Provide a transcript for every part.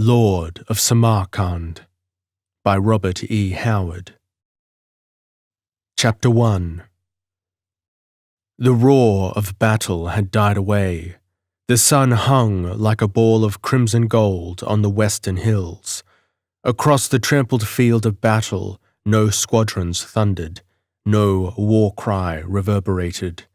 Lord of Samarcand by Robert E. Howard. Chapter 1. The roar of battle had died away. The sun hung like a ball of crimson gold on the western hills. Across the trampled field of battle, no squadrons thundered, no war cry reverberated.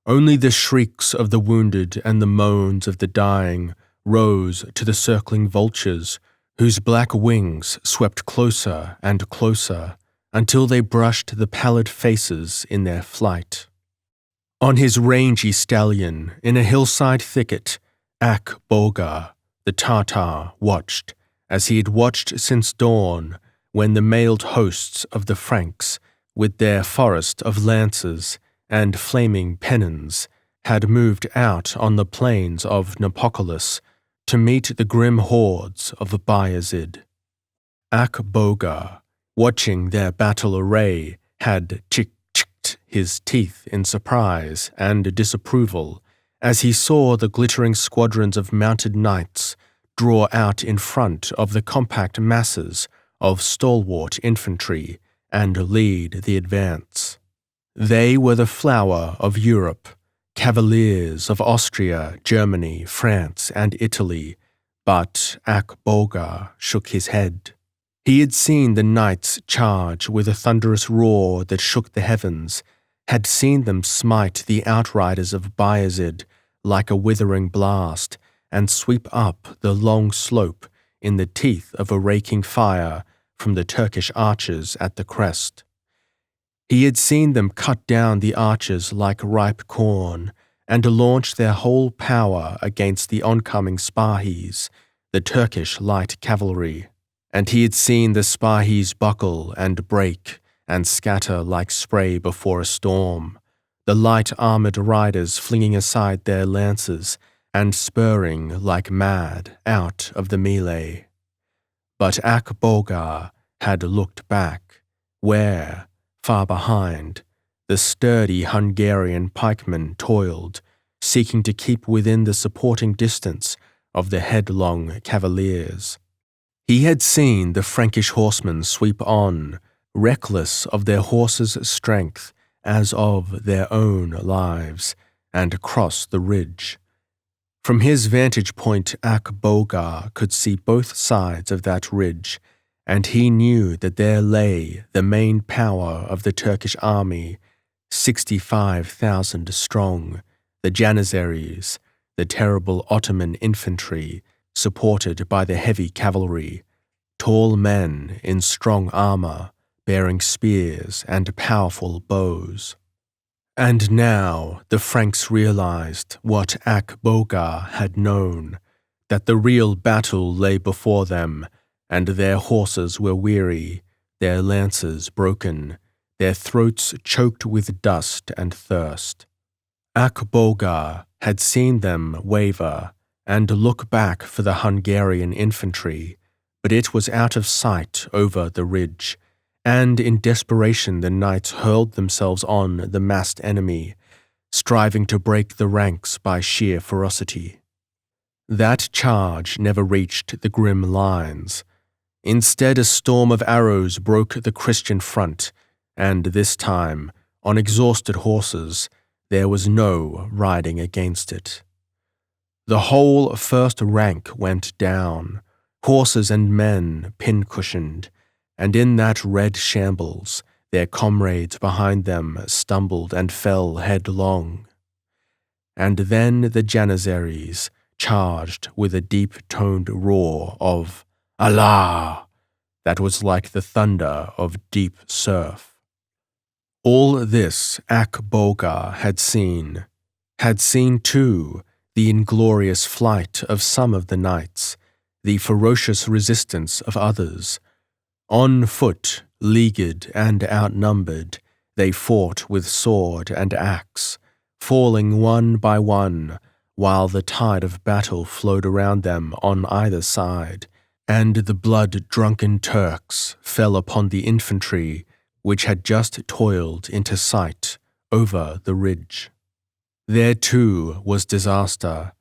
Only the shrieks of the wounded and the moans of the dying rose to the circling vultures, whose black wings swept closer and closer until they brushed the pallid faces in their flight. On his rangy stallion, in a hillside thicket, Ak-Boga, the Tartar, watched, as he had watched since dawn, when the mailed hosts of the Franks, with their forest of lances and flaming pennons, had moved out on the plains of Nepopolis to meet the grim hordes of Bayezid. Ak-Boga, watching their battle array, had chicked his teeth in surprise and disapproval as he saw the glittering squadrons of mounted knights draw out in front of the compact masses of stalwart infantry and lead the advance. They were the flower of Europe, cavaliers of Austria, Germany, France, and Italy, but Ak-Boga shook his head. He had seen the knights charge with a thunderous roar that shook the heavens, had seen them smite the outriders of Bayezid like a withering blast, and sweep up the long slope in the teeth of a raking fire from the Turkish archers at the crest. He had seen them cut down the archers like ripe corn, and launch their whole power against the oncoming Spahis, the Turkish light cavalry. And he had seen the Spahis buckle and break and scatter like spray before a storm, the light armored riders flinging aside their lances and spurring like mad out of the melee. But Ak-Boga had looked back, where, far behind, the sturdy Hungarian pikemen toiled, seeking to keep within the supporting distance of the headlong cavaliers. He had seen the Frankish horsemen sweep on, reckless of their horses' strength as of their own lives, and cross the ridge. From his vantage point, Ak-Boga could see both sides of that ridge, and he knew that there lay the main power of the Turkish army, 65,000 strong, the Janissaries, the terrible Ottoman infantry, supported by the heavy cavalry, tall men in strong armor, bearing spears and powerful bows. And now the Franks realized what Ak-Boga had known, that the real battle lay before them, and their horses were weary, their lances broken, their throats choked with dust and thirst. Ak-Boga had seen them waver and look back for the Hungarian infantry, but it was out of sight over the ridge, and in desperation the knights hurled themselves on the massed enemy, striving to break the ranks by sheer ferocity. That charge never reached the grim lines. Instead, a storm of arrows broke the Christian front, and this time, on exhausted horses, there was no riding against it. The whole first rank went down, horses and men pin-cushioned, and in that red shambles, their comrades behind them stumbled and fell headlong. And then the Janissaries charged with a deep-toned roar of Allah that was like the thunder of deep surf. All this Ak-Boga had seen too the inglorious flight of some of the knights, the ferocious resistance of others. On foot, leaguered and outnumbered, they fought with sword and axe, falling one by one, while the tide of battle flowed around them on either side, and the blood-drunken Turks fell upon the infantry which had just toiled into sight over the ridge. There too was disaster.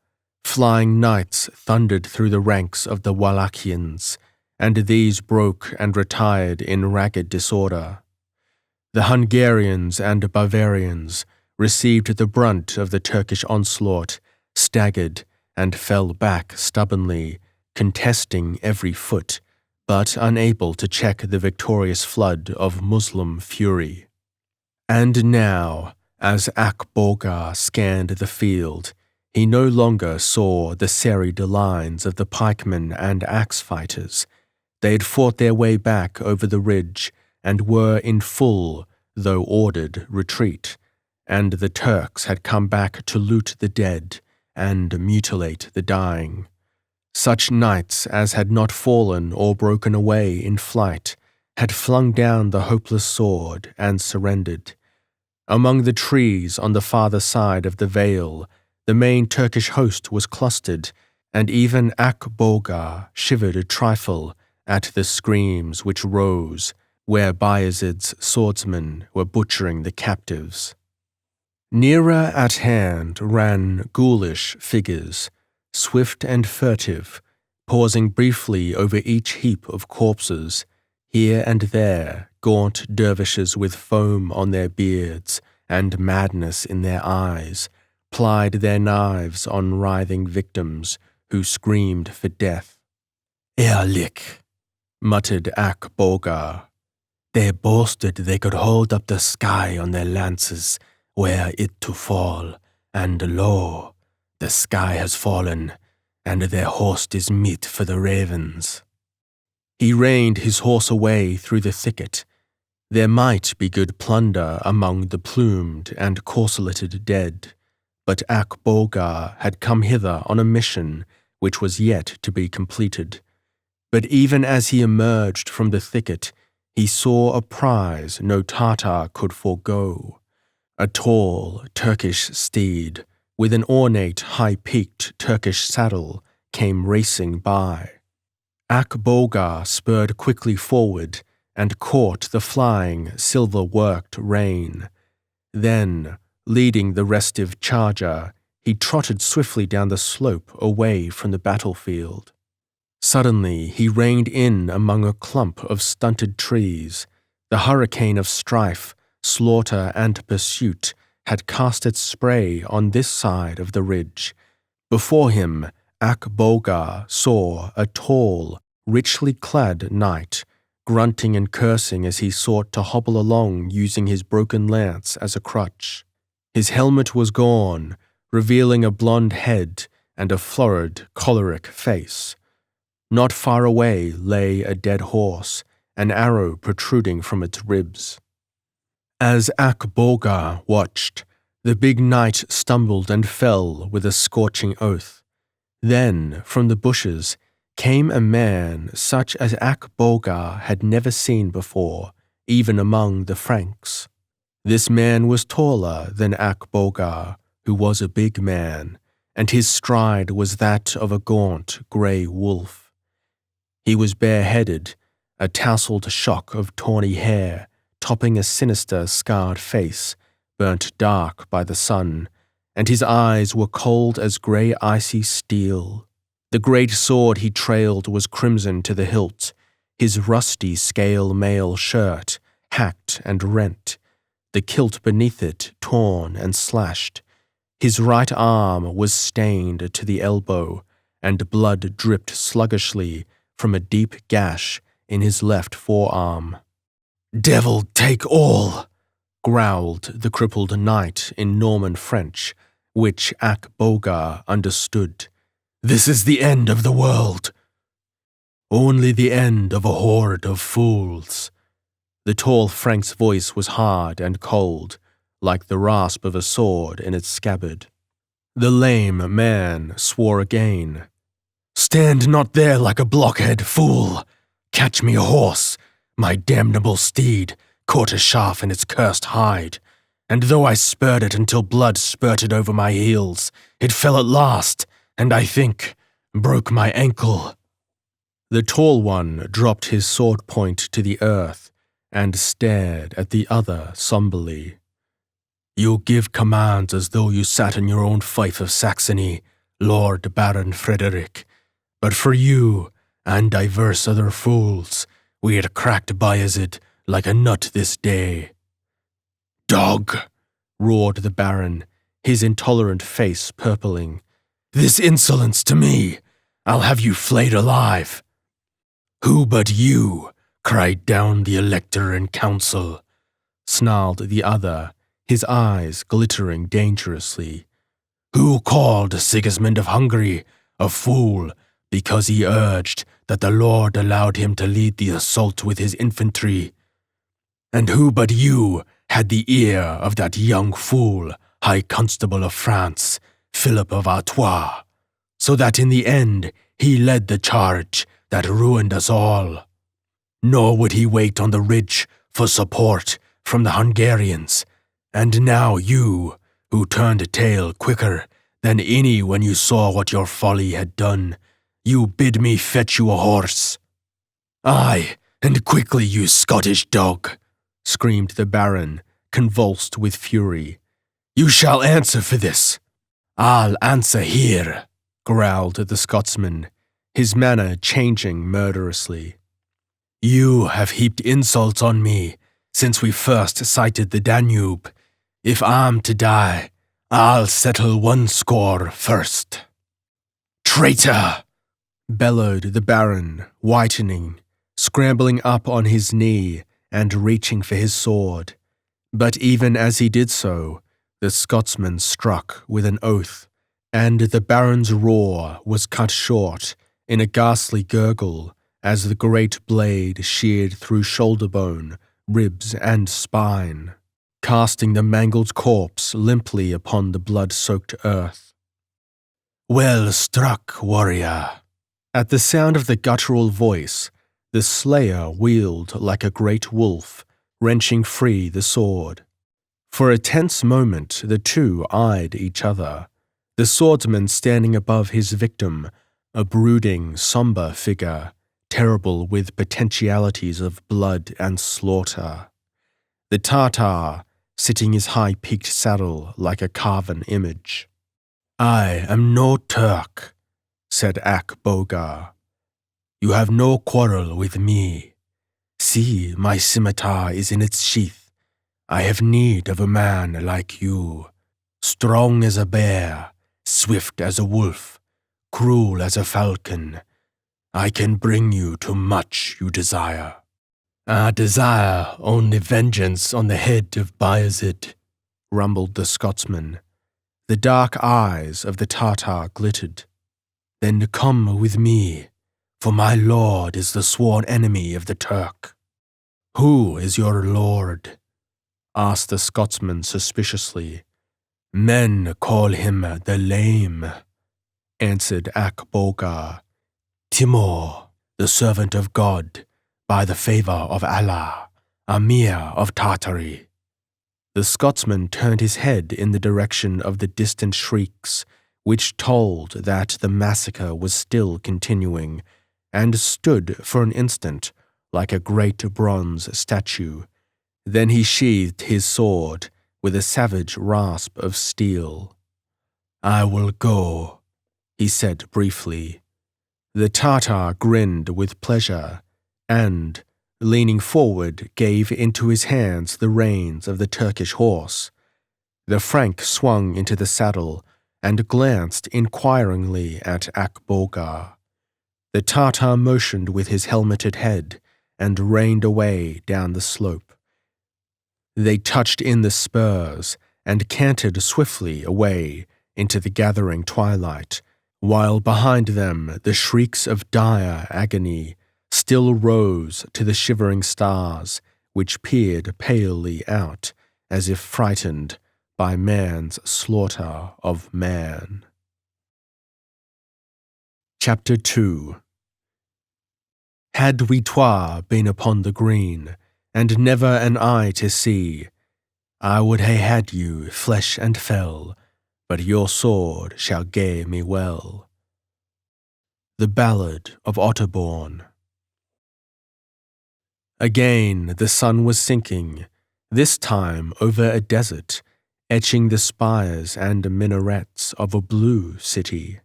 Flying knights thundered through the ranks of the Wallachians, and these broke and retired in ragged disorder. The Hungarians and Bavarians received the brunt of the Turkish onslaught, staggered, and fell back stubbornly, contesting every foot, but unable to check the victorious flood of Muslim fury. And now, as Akboga scanned the field, he no longer saw the serried lines of the pikemen and axe fighters. They had fought their way back over the ridge and were in full, though ordered, retreat, and the Turks had come back to loot the dead and mutilate the dying. Such knights as had not fallen or broken away in flight had flung down the hopeless sword and surrendered. Among the trees on the farther side of the vale, the main Turkish host was clustered, and even Akboga shivered a trifle at the screams which rose where Bayezid's swordsmen were butchering the captives. Nearer at hand ran ghoulish figures, swift and furtive, pausing briefly over each heap of corpses. Here and there, gaunt dervishes with foam on their beards and madness in their eyes plied their knives on writhing victims who screamed for death. "Ehrlich," muttered Akboga. "They boasted they could hold up the sky on their lances, were it to fall, and lo, the sky has fallen, and their host is meat for the ravens." He reined his horse away through the thicket. There might be good plunder among the plumed and corseleted dead, but Akboga had come hither on a mission which was yet to be completed. But even as he emerged from the thicket, he saw a prize no Tartar could forego. A tall Turkish steed with an ornate high-peaked Turkish saddle came racing by. Akboga spurred quickly forward and caught the flying, silver-worked rein. Then, leading the restive charger, he trotted swiftly down the slope away from the battlefield. Suddenly, he reined in among a clump of stunted trees. The hurricane of strife, slaughter, and pursuit had cast its spray on this side of the ridge. Before him, Akboga saw a tall, richly clad knight, grunting and cursing as he sought to hobble along using his broken lance as a crutch. His helmet was gone, revealing a blond head and a florid, choleric face. Not far away lay a dead horse, an arrow protruding from its ribs. As Akboga watched, the big knight stumbled and fell with a scorching oath. Then, from the bushes, came a man such as Akboga had never seen before, even among the Franks. This man was taller than Akboga, who was a big man, and his stride was that of a gaunt grey wolf. He was bareheaded, a tousled shock of tawny hair topping a sinister scarred face, burnt dark by the sun, and his eyes were cold as grey icy steel. The great sword he trailed was crimson to the hilt, his rusty scale mail shirt hacked and rent, the kilt beneath it torn and slashed. His right arm was stained to the elbow, and blood dripped sluggishly from a deep gash in his left forearm. "Devil take all!" growled the crippled knight in Norman French, which Akboga understood. "This is the end of the world." "Only the end of a horde of fools." The tall Frank's voice was hard and cold, like the rasp of a sword in its scabbard. The lame man swore again. "Stand not there like a blockhead, fool! Catch me a horse, my damnable steed caught a shaft in its cursed hide, and though I spurred it until blood spurted over my heels, it fell at last, and I think broke my ankle." The tall one dropped his sword point to the earth and stared at the other somberly. "You give commands as though you sat in your own fief of Saxony, Lord Baron Frederick, but for you and divers other fools, we had cracked Bayezid like a nut this day." "Dog!" roared the Baron, his intolerant face purpling. "This insolence to me! I'll have you flayed alive." "Who but you?" cried down the Elector in council, snarled the other, his eyes glittering dangerously. "Who called Sigismund of Hungary a fool because he urged that the Lord allowed him to lead the assault with his infantry? And who but you had the ear of that young fool, High Constable of France, Philip of Artois, so that in the end he led the charge that ruined us all? Nor would he wait on the ridge for support from the Hungarians, and now you, who turned tail quicker than any when you saw what your folly had done, you bid me fetch you a horse." "Aye, and quickly, you Scottish dog," screamed the Baron, convulsed with fury. "You shall answer for this." "I'll answer here," growled the Scotsman, his manner changing murderously. "You have heaped insults on me since we first sighted the Danube. If I'm to die, I'll settle one score first." "Traitor!" bellowed the Baron, whitening, scrambling up on his knee and reaching for his sword. But even as he did so, the Scotsman struck with an oath, and the Baron's roar was cut short in a ghastly gurgle as the great blade sheared through shoulder bone, ribs, and spine, casting the mangled corpse limply upon the blood-soaked earth. "Well struck, warrior." At the sound of the guttural voice, the slayer wheeled like a great wolf, wrenching free the sword. For a tense moment the two eyed each other, the swordsman standing above his victim, a brooding, somber figure, terrible with potentialities of blood and slaughter. The Tartar sitting his high-peaked saddle like a carven image. "I am no Turk," said Ak Bogar. "You have no quarrel with me. See, my scimitar is in its sheath. I have need of a man like you, strong as a bear, swift as a wolf, cruel as a falcon. I can bring you to much you desire." "I desire only vengeance on the head of Bayezid," rumbled the Scotsman. The dark eyes of the Tartar glittered. "Then come with me, for my lord is the sworn enemy of the Turk." "Who is your lord?" asked the Scotsman suspiciously. "Men call him the Lame," answered Ak Bogar. "Timur, the servant of God, by the favor of Allah, Amir of Tartary." The Scotsman turned his head in the direction of the distant shrieks, which told that the massacre was still continuing, and stood for an instant like a great bronze statue. Then he sheathed his sword with a savage rasp of steel. "I will go," he said briefly. The Tartar grinned with pleasure, and, leaning forward, gave into his hands the reins of the Turkish horse. The Frank swung into the saddle and glanced inquiringly at Ak Bogar. The Tartar motioned with his helmeted head and reined away down the slope. They touched in the spurs and cantered swiftly away into the gathering twilight, while behind them the shrieks of dire agony still rose to the shivering stars, which peered palely out as if frightened by man's slaughter of man. Chapter 2. Had we twa been upon the green, and never an eye to see, I would hae had you flesh and fell, but your sword shall gae me well. The Ballad of Otterbourne. Again the sun was sinking, this time over a desert, etching the spires and minarets of a blue city.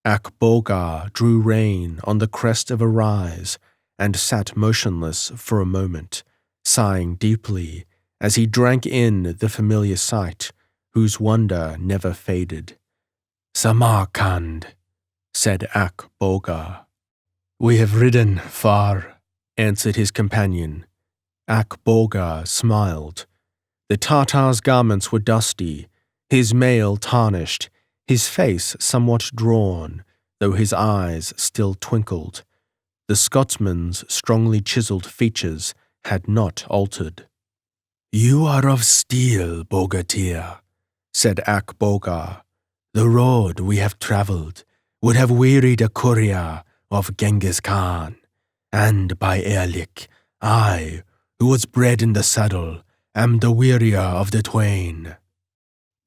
Akboga drew rein on the crest of a rise and sat motionless for a moment, sighing deeply as he drank in the familiar sight, whose wonder never faded. "Samarcand," said Akboga. "We have ridden far," answered his companion. Akboga smiled. The Tatar's garments were dusty, his mail tarnished, his face somewhat drawn, though his eyes still twinkled. The Scotsman's strongly chiseled features had not altered. "You are of steel, Bogatir," said Akboga. "The road we have travelled would have wearied a courier of Genghis Khan, and by Erlik, I, who was bred in the saddle, am the wearier of the twain."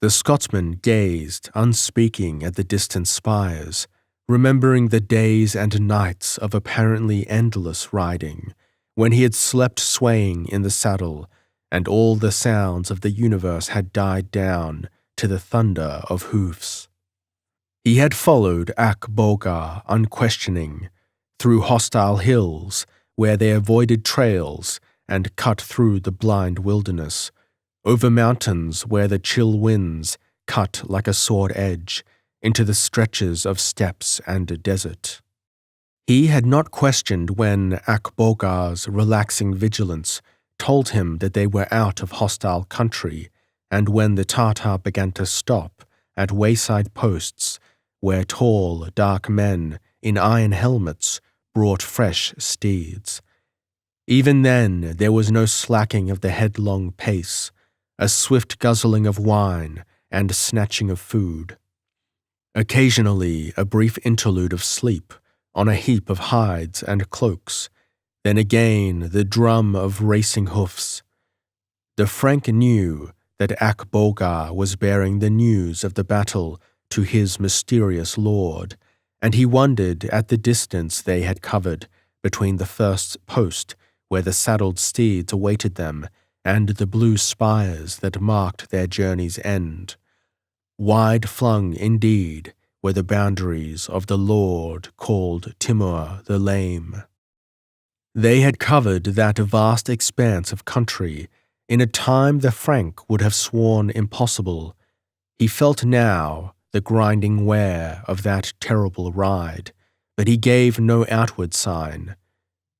The Scotsman gazed, unspeaking, at the distant spires, remembering the days and nights of apparently endless riding, when he had slept swaying in the saddle, and all the sounds of the universe had died down to the thunder of hoofs. He had followed Akboga unquestioning, through hostile hills where they avoided trails and cut through the blind wilderness, over mountains where the chill winds cut like a sword edge into the stretches of steppes and desert. He had not questioned when Akboga's relaxing vigilance told him that they were out of hostile country, and when the Tatar began to stop at wayside posts where tall, dark men in iron helmets brought fresh steeds. Even then, there was no slacking of the headlong pace, a swift guzzling of wine and snatching of food. Occasionally, a brief interlude of sleep on a heap of hides and cloaks, then again the drum of racing hoofs. The Frank knew that Akboga was bearing the news of the battle to his mysterious lord, and he wondered at the distance they had covered between the first post where the saddled steeds awaited them and the blue spires that marked their journey's end. Wide-flung, indeed, were the boundaries of the lord called Timur the Lame. They had covered that vast expanse of country in a time the Frank would have sworn impossible. He felt now the grinding wear of that terrible ride, but he gave no outward sign.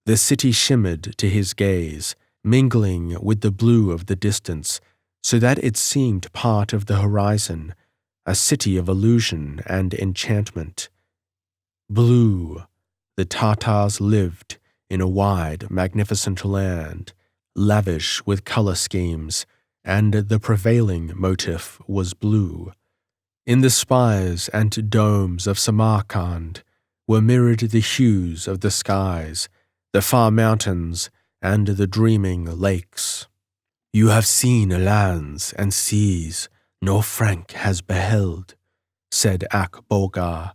The city shimmered to his gaze, mingling with the blue of the distance, so that it seemed part of the horizon, a city of illusion and enchantment. Blue, the Tatars lived in a wide, magnificent land, lavish with color schemes, and the prevailing motif was blue. In the spires and domes of Samarcand were mirrored the hues of the skies, the far mountains, and the dreaming lakes. "You have seen lands and seas no Frank has beheld," said Akboga,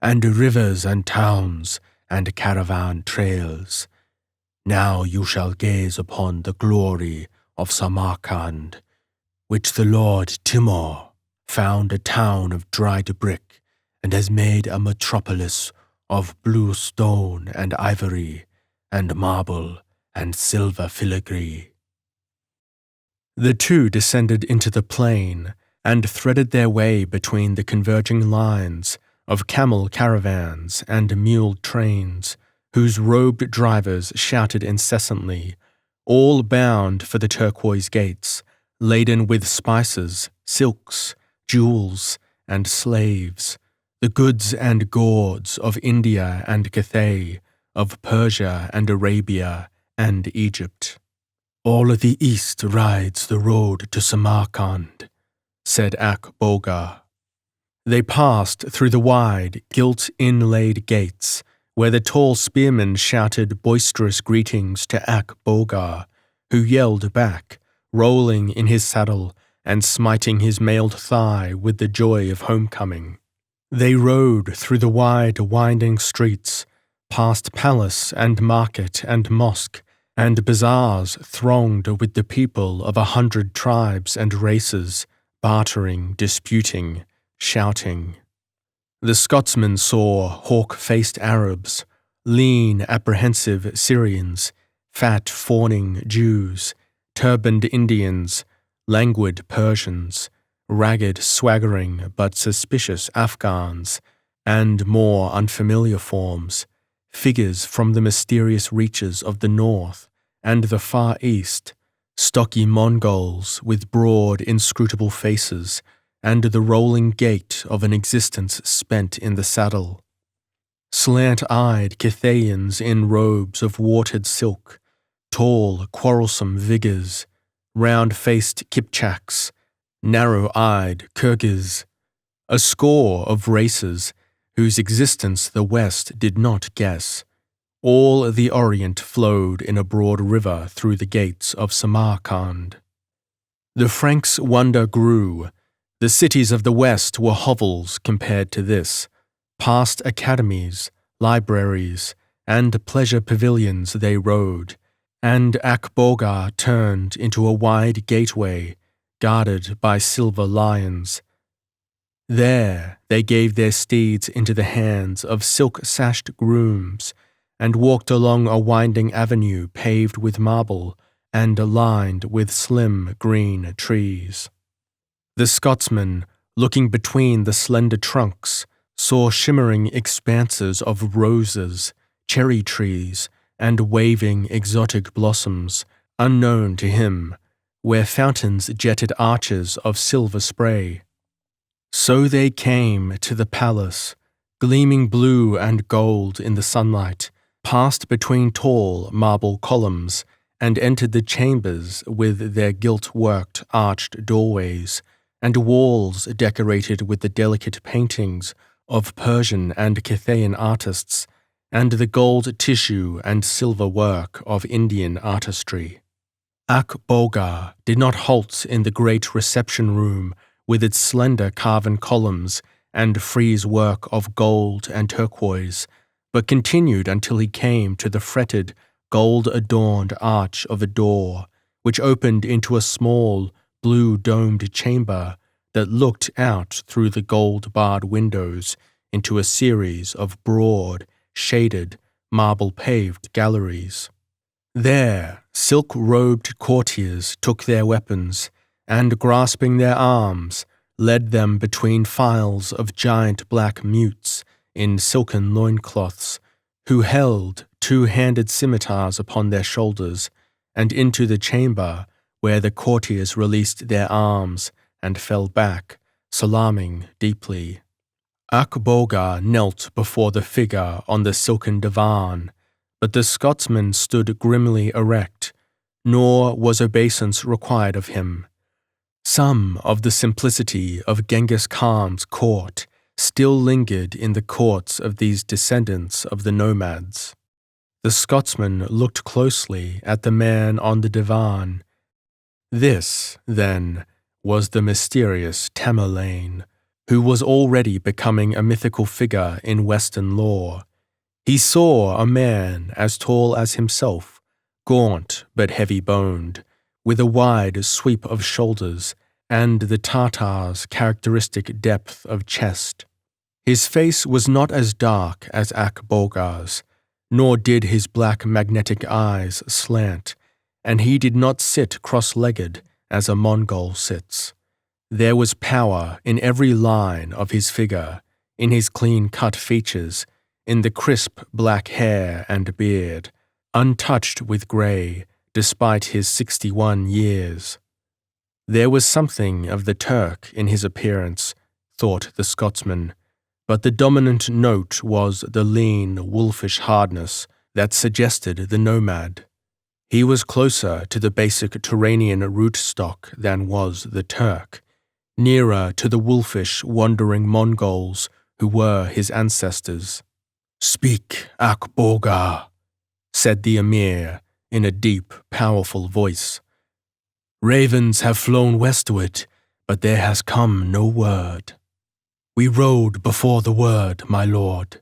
"and rivers and towns and caravan trails. Now you shall gaze upon the glory of Samarcand, which the Lord Timur found a town of dried brick and has made a metropolis of blue stone and ivory and marble and silver filigree." The two descended into the plain and threaded their way between the converging lines of camel caravans and mule trains, whose robed drivers shouted incessantly, all bound for the turquoise gates, laden with spices, silks, jewels, and slaves, the goods and gauds of India and Cathay, of Persia and Arabia and Egypt. "All of the East rides the road to Samarcand," said Akboga. They passed through the wide, gilt inlaid gates, where the tall spearman shouted boisterous greetings to Akboga, who yelled back, rolling in his saddle and smiting his mailed thigh with the joy of homecoming. They rode through the wide, winding streets, past palace and market and mosque, and bazaars thronged with the people of 100 tribes and races, bartering, disputing, shouting. The Scotsman saw hawk-faced Arabs, lean, apprehensive Syrians, fat, fawning Jews, turbaned Indians, languid Persians, ragged, swaggering but suspicious Afghans, and more unfamiliar forms, figures from the mysterious reaches of the north and the far east, stocky Mongols with broad, inscrutable faces, and the rolling gait of an existence spent in the saddle. Slant-eyed Kithaeans in robes of watered silk, tall, quarrelsome Vigors, round-faced Kipchaks, narrow-eyed Kyrgyz, a score of races whose existence the West did not guess. All the Orient flowed in a broad river through the gates of Samarcand. The Franks' wonder grew. The cities of the West were hovels compared to this. Past academies, libraries, and pleasure pavilions they rode, and Akboga turned into a wide gateway, guarded by silver lions. There they gave their steeds into the hands of silk-sashed grooms, and walked along a winding avenue paved with marble and lined with slim green trees. The Scotsman, looking between the slender trunks, saw shimmering expanses of roses, cherry trees, and waving exotic blossoms, unknown to him, where fountains jetted arches of silver spray. So they came to the palace, gleaming blue and gold in the sunlight, passed between tall marble columns, and entered the chambers with their gilt-worked arched doorways, and walls decorated with the delicate paintings of Persian and Kithaean artists, and the gold tissue and silver work of Indian artistry. Akboga did not halt in the great reception room with its slender carven columns and frieze work of gold and turquoise, but continued until he came to the fretted, gold-adorned arch of a door, which opened into a small, blue-domed chamber that looked out through the gold-barred windows into a series of broad, shaded, marble-paved galleries. There, silk-robed courtiers took their weapons, and, grasping their arms, led them between files of giant black mutes in silken loincloths, who held two-handed scimitars upon their shoulders, and into the chamber where the courtiers released their arms and fell back, salaaming deeply. Akboga knelt before the figure on the silken divan, but the Scotsman stood grimly erect, nor was obeisance required of him. Some of the simplicity of Genghis Khan's court still lingered in the courts of these descendants of the nomads. The Scotsman looked closely at the man on the divan. This, then, was the mysterious Tamerlane, who was already becoming a mythical figure in Western lore. He saw a man as tall as himself, gaunt but heavy-boned, with a wide sweep of shoulders and the Tartar's characteristic depth of chest. His face was not as dark as Akboga's, nor did his black magnetic eyes slant, and he did not sit cross-legged as a Mongol sits. There was power in every line of his figure, in his clean-cut features, in the crisp black hair and beard, untouched with grey, despite his 61 years. There was something of the Turk in his appearance, thought the Scotsman, but the dominant note was the lean, wolfish hardness that suggested the nomad. He was closer to the basic Turanian rootstock than was the Turk, nearer to the wolfish, wandering Mongols who were his ancestors. "Speak, Akboga," said the Emir in a deep, powerful voice. "Ravens have flown westward, but there has come no word." "We rode before the word, my lord,"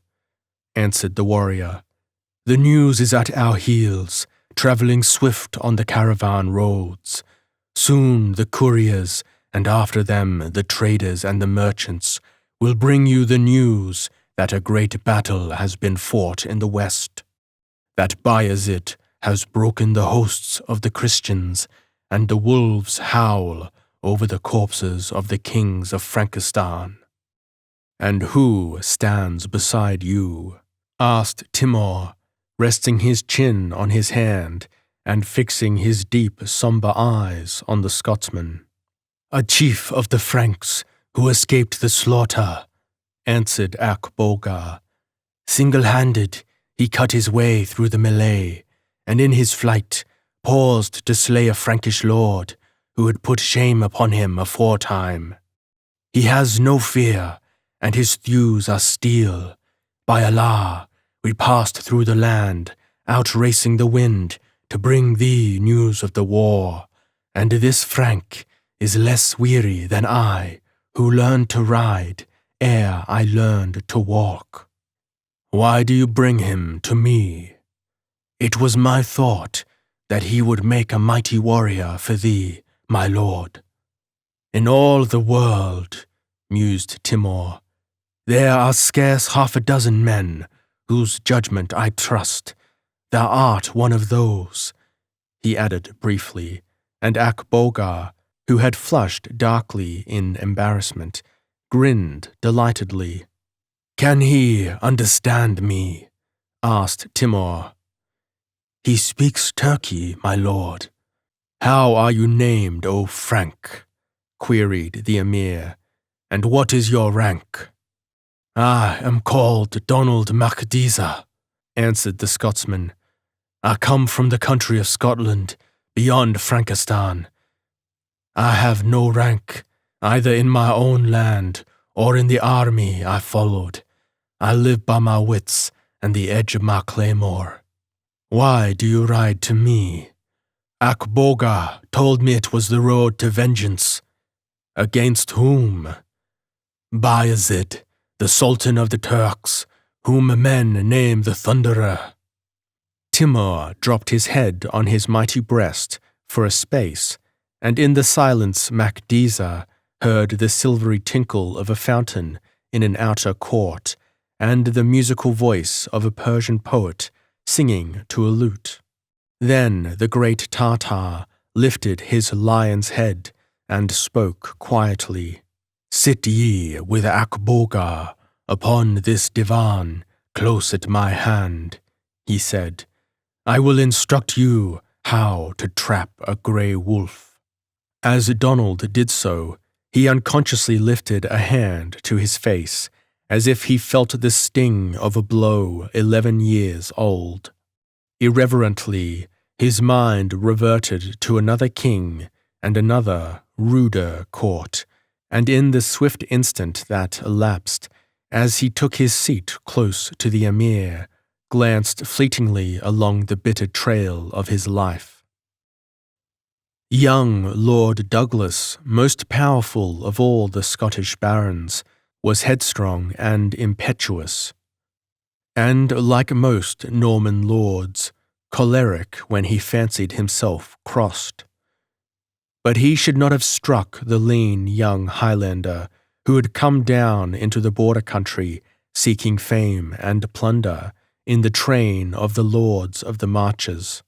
answered the warrior. "The news is at our heels, travelling swift on the caravan roads. Soon the couriers, and after them the traders and the merchants, will bring you the news that a great battle has been fought in the west, that Bayezid has broken the hosts of the Christians, and the wolves howl over the corpses of the kings of Frankistan." "And who stands beside you?" asked Timur, resting his chin on his hand and fixing his deep, sombre eyes on the Scotsman. "A chief of the Franks who escaped the slaughter," answered Akboga. "Single-handed, he cut his way through the melee, and in his flight paused to slay a Frankish lord who had put shame upon him aforetime. He has no fear, and his thews are steel. By Allah, we passed through the land, outracing the wind, to bring thee news of the war, and this Frank is less weary than I, who learned to ride ere I learned to walk. Why do you bring him to me? It was my thought that he would make a mighty warrior for thee, my lord." "In all the world," mused Timur, "there are scarce half a dozen men whose judgment I trust. Thou art one of those," he added briefly, and Akboga, who had flushed darkly in embarrassment, grinned delightedly. "Can he understand me?" asked Timur. "He speaks Turkey, my lord." "How are you named, O Frank?" queried the emir, "and what is your rank?" "I am called Donald Macdiza," answered the Scotsman. "I come from the country of Scotland, beyond Frankistan. I have no rank, either in my own land or in the army I followed. I live by my wits and the edge of my claymore. Why do you ride to me?" "Akboga told me it was the road to vengeance." "Against whom?" "Bayezid, the Sultan of the Turks, whom men name the Thunderer." Timur dropped his head on his mighty breast for a space, and in the silence Macdiza heard the silvery tinkle of a fountain in an outer court, and the musical voice of a Persian poet singing to a lute. Then the great Tartar lifted his lion's head and spoke quietly. "Sit ye with Akboga upon this divan close at my hand," he said. "I will instruct you how to trap a grey wolf." As Donald did so, he unconsciously lifted a hand to his face, as if he felt the sting of a blow 11 years old. Irreverently, his mind reverted to another king and another, ruder court, and in the swift instant that elapsed, as he took his seat close to the emir, glanced fleetingly along the bitter trail of his life. Young Lord Douglas, most powerful of all the Scottish barons, was headstrong and impetuous, and, like most Norman lords, choleric when he fancied himself crossed. But he should not have struck the lean young Highlander who had come down into the border country seeking fame and plunder in the train of the lords of the marches.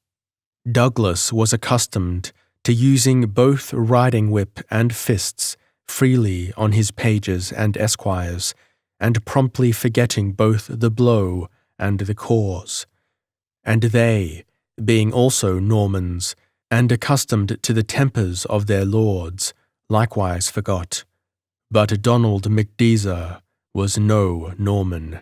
Douglas was accustomed to using both riding whip and fists freely on his pages and esquires, and promptly forgetting both the blow and the cause. And they, being also Normans, and accustomed to the tempers of their lords, likewise forgot. But Donald Macdiza was no Norman.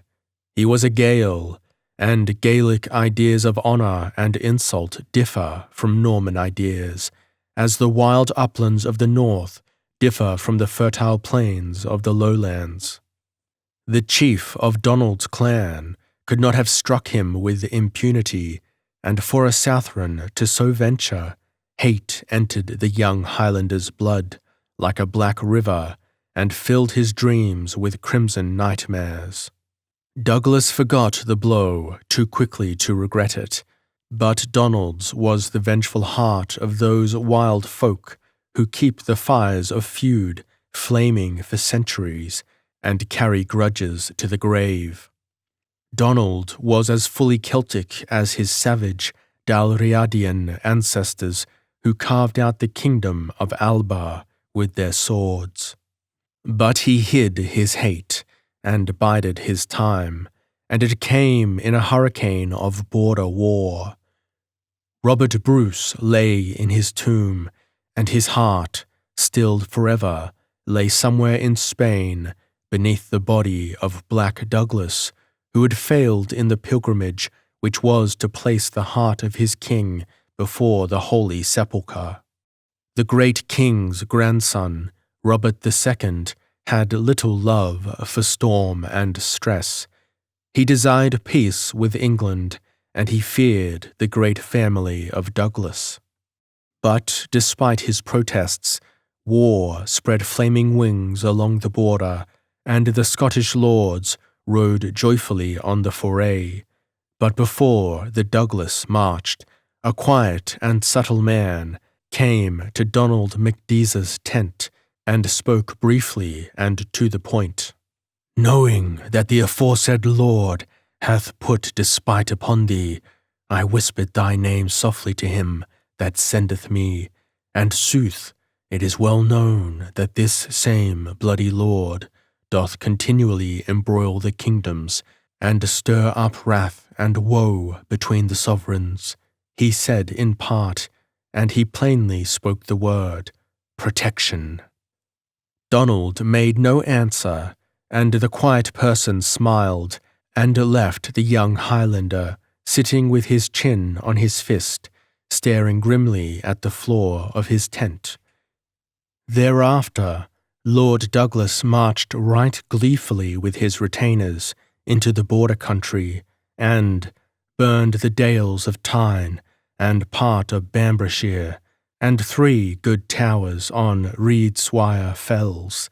He was a Gael, and Gaelic ideas of honour and insult differ from Norman ideas, as the wild uplands of the north differ from the fertile plains of the lowlands. The chief of Donald's clan could not have struck him with impunity, and for a Southron to so venture, hate entered the young Highlander's blood like a black river and filled his dreams with crimson nightmares. Douglas forgot the blow too quickly to regret it, but Donald's was the vengeful heart of those wild folk who keep the fires of feud flaming for centuries and carry grudges to the grave. Donald was as fully Celtic as his savage Dalriadian ancestors who carved out the kingdom of Alba with their swords. But he hid his hate and bided his time, and it came in a hurricane of border war. Robert Bruce lay in his tomb, and his heart, stilled forever, lay somewhere in Spain beneath the body of Black Douglas, who had failed in the pilgrimage which was to place the heart of his king before the Holy Sepulchre. The great king's grandson, Robert II, had little love for storm and stress. He desired peace with England, and he feared the great family of Douglas. But despite his protests, war spread flaming wings along the border, and the Scottish lords rode joyfully on the foray. But before the Douglas marched, a quiet and subtle man came to Donald MacDeese's tent and spoke briefly and to the point. "Knowing that the aforesaid Lord hath put despite upon thee, I whispered thy name softly to him that sendeth me, and sooth, it is well known that this same bloody Lord doth continually embroil the kingdoms, and stir up wrath and woe between the sovereigns," he said in part, and he plainly spoke the word, protection. Donald made no answer, and the quiet person smiled, and left the young Highlander sitting with his chin on his fist, staring grimly at the floor of his tent. Thereafter, Lord Douglas marched right gleefully with his retainers into the border country, and burned the dales of Tyne and part of Bambrashire, and 3 good towers on Reedswire Fells.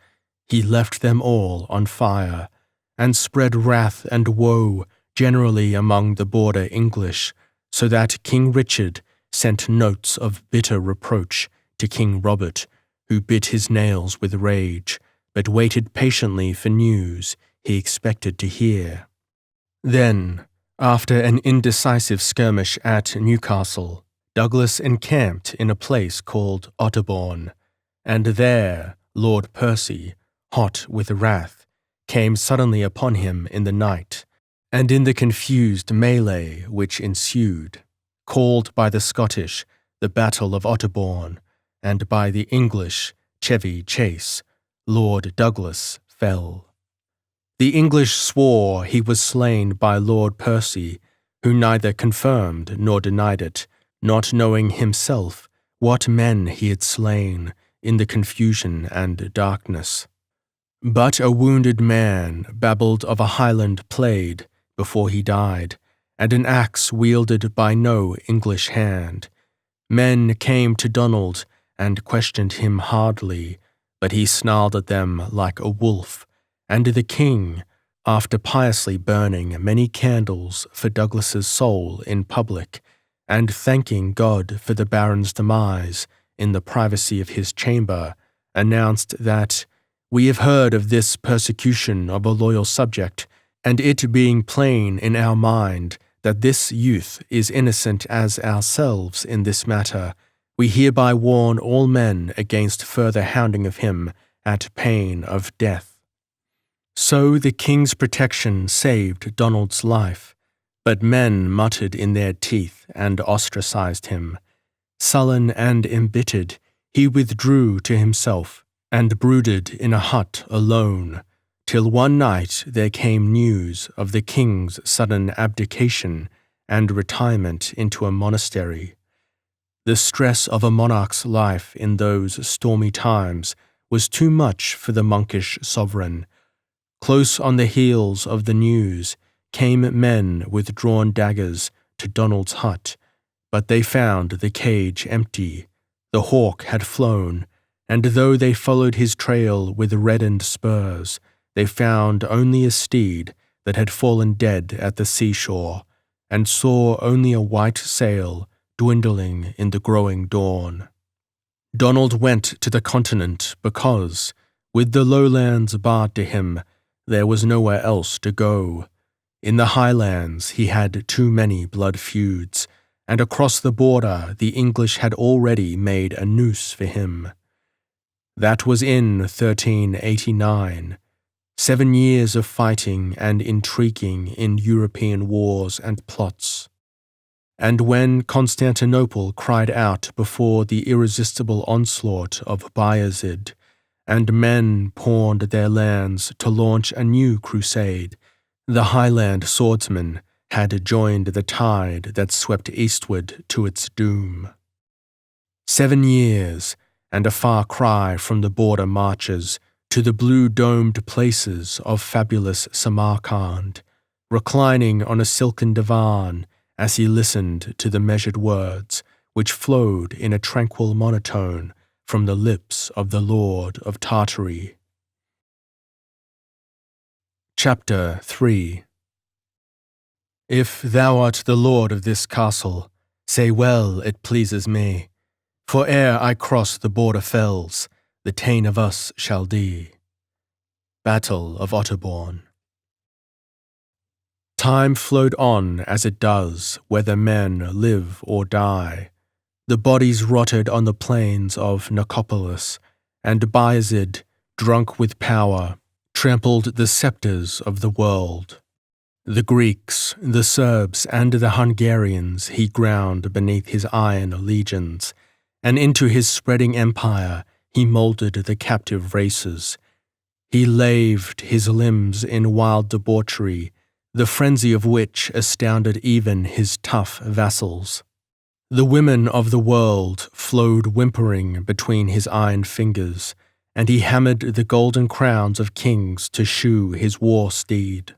He left them all on fire, and spread wrath and woe generally among the border English, so that King Richard sent notes of bitter reproach to King Robert, who bit his nails with rage, but waited patiently for news he expected to hear. Then, after an indecisive skirmish at Newcastle, Douglas encamped in a place called Otterbourne, and there Lord Percy, hot with wrath, came suddenly upon him in the night, and in the confused melee which ensued, called by the Scottish the Battle of Otterbourne, and by the English Chevy Chase, Lord Douglas fell. The English swore he was slain by Lord Percy, who neither confirmed nor denied it, not knowing himself what men he had slain in the confusion and darkness. But a wounded man babbled of a Highland plaid before he died, and an axe wielded by no English hand. Men came to Donald and questioned him hardly, but he snarled at them like a wolf, and the king, after piously burning many candles for Douglas's soul in public, and thanking God for the baron's demise in the privacy of his chamber, announced that, "We have heard of this persecution of a loyal subject, and it being plain in our mind that this youth is innocent as ourselves in this matter, we hereby warn all men against further hounding of him at pain of death." So the king's protection saved Donald's life, but men muttered in their teeth and ostracized him. Sullen and embittered, he withdrew to himself and brooded in a hut alone, till one night there came news of the king's sudden abdication and retirement into a monastery. The stress of a monarch's life in those stormy times was too much for the monkish sovereign. Close on the heels of the news came men with drawn daggers to Donald's hut, but they found the cage empty. The hawk had flown, and though they followed his trail with reddened spurs, they found only a steed that had fallen dead at the seashore, and saw only a white sail dwindling in the growing dawn. Donald went to the continent because, with the lowlands barred to him, There was nowhere else to go. In the highlands he had too many blood feuds, and across the border the English had already made a noose for him. That was in 1389. 7 years of fighting and intriguing in European wars and plots. And when Constantinople cried out before the irresistible onslaught of Bayezid, and men pawned their lands to launch a new crusade, the Highland swordsmen had joined the tide that swept eastward to its doom. 7 years, and a far cry from the border marches to the blue-domed places of fabulous Samarcand, reclining on a silken divan as he listened to the measured words which flowed in a tranquil monotone from the lips of the Lord of Tartary. Chapter 3. If thou art the lord of this castle, say well it pleases me, for ere I cross the border fells, the tane of us shall die. Battle of Otterbourne. Time flowed on as it does, whether men live or die. The bodies rotted on the plains of Nicopolis, and Bayezid, drunk with power, trampled the sceptres of the world. The Greeks, the Serbs, and the Hungarians he ground beneath his iron legions, and into his spreading empire he moulded the captive races. He laved his limbs in wild debauchery, the frenzy of which astounded even his tough vassals. The women of the world flowed whimpering between his iron fingers, and he hammered the golden crowns of kings to shoe his war steed.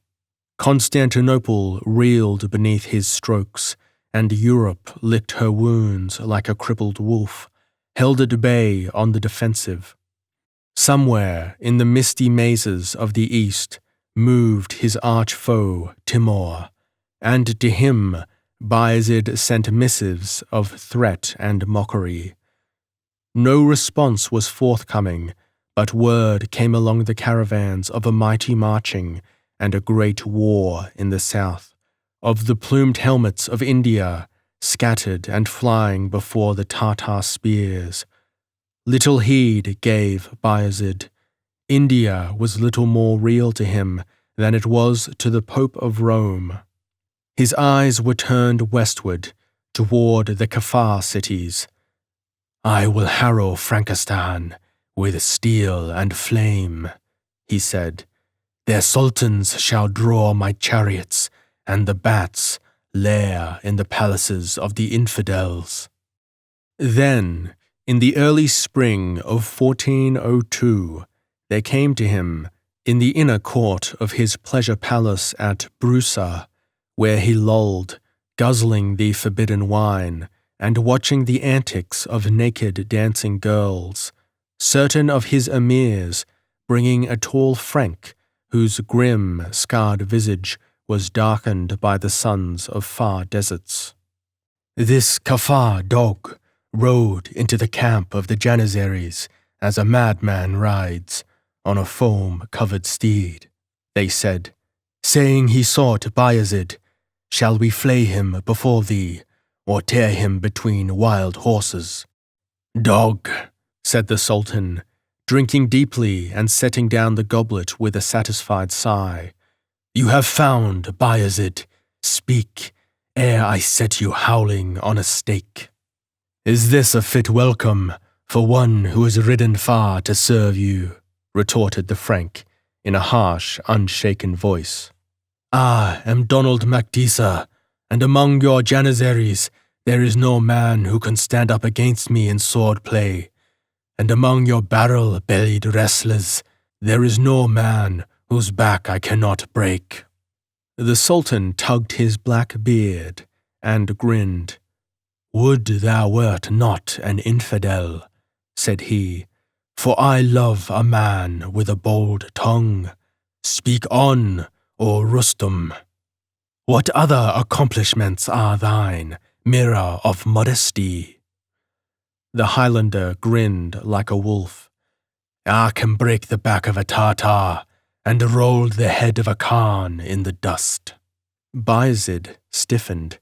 Constantinople reeled beneath his strokes, and Europe licked her wounds like a crippled wolf, held at bay on the defensive. Somewhere in the misty mazes of the east moved his arch-foe Timur, and to him Bayezid sent missives of threat and mockery. No response was forthcoming, but word came along the caravans of a mighty marching and a great war in the south, of the plumed helmets of India scattered and flying before the Tartar spears. Little heed gave Bayezid. India was little more real to him than it was to the Pope of Rome. His eyes were turned westward, toward the Kafar cities. I will harrow Frankistan with steel and flame, he said. Their sultans shall draw my chariots, and the bats lair in the palaces of the infidels. Then, in the early spring of 1402, there came to him, in the inner court of his pleasure palace at Brusa, where he lolled, guzzling the forbidden wine, and watching the antics of naked dancing girls, certain of his emirs, bringing a tall Frank, whose grim, scarred visage was darkened by the suns of far deserts. This Kafar dog rode into the camp of the Janissaries as a madman rides on a foam-covered steed, they said, saying he sought Bayezid. Shall we flay him before thee, or tear him between wild horses? Dog, said the Sultan, drinking deeply and setting down the goblet with a satisfied sigh. You have found Bayezid. Speak, ere I set you howling on a stake. Is this a fit welcome for one who has ridden far to serve you? Retorted the Frank in a harsh, unshaken voice. I am Donald Macdisa, and among your Janissaries there is no man who can stand up against me in sword play, and among your barrel-bellied wrestlers there is no man whose back I cannot break. The Sultan tugged his black beard and grinned. Would thou wert not an infidel, said he, for I love a man with a bold tongue. Speak on, O Rustum. What other accomplishments are thine, mirror of modesty? The Highlander grinned like a wolf. I can break the back of a Tartar, and rolled the head of a Khan in the dust. Bayezid stiffened,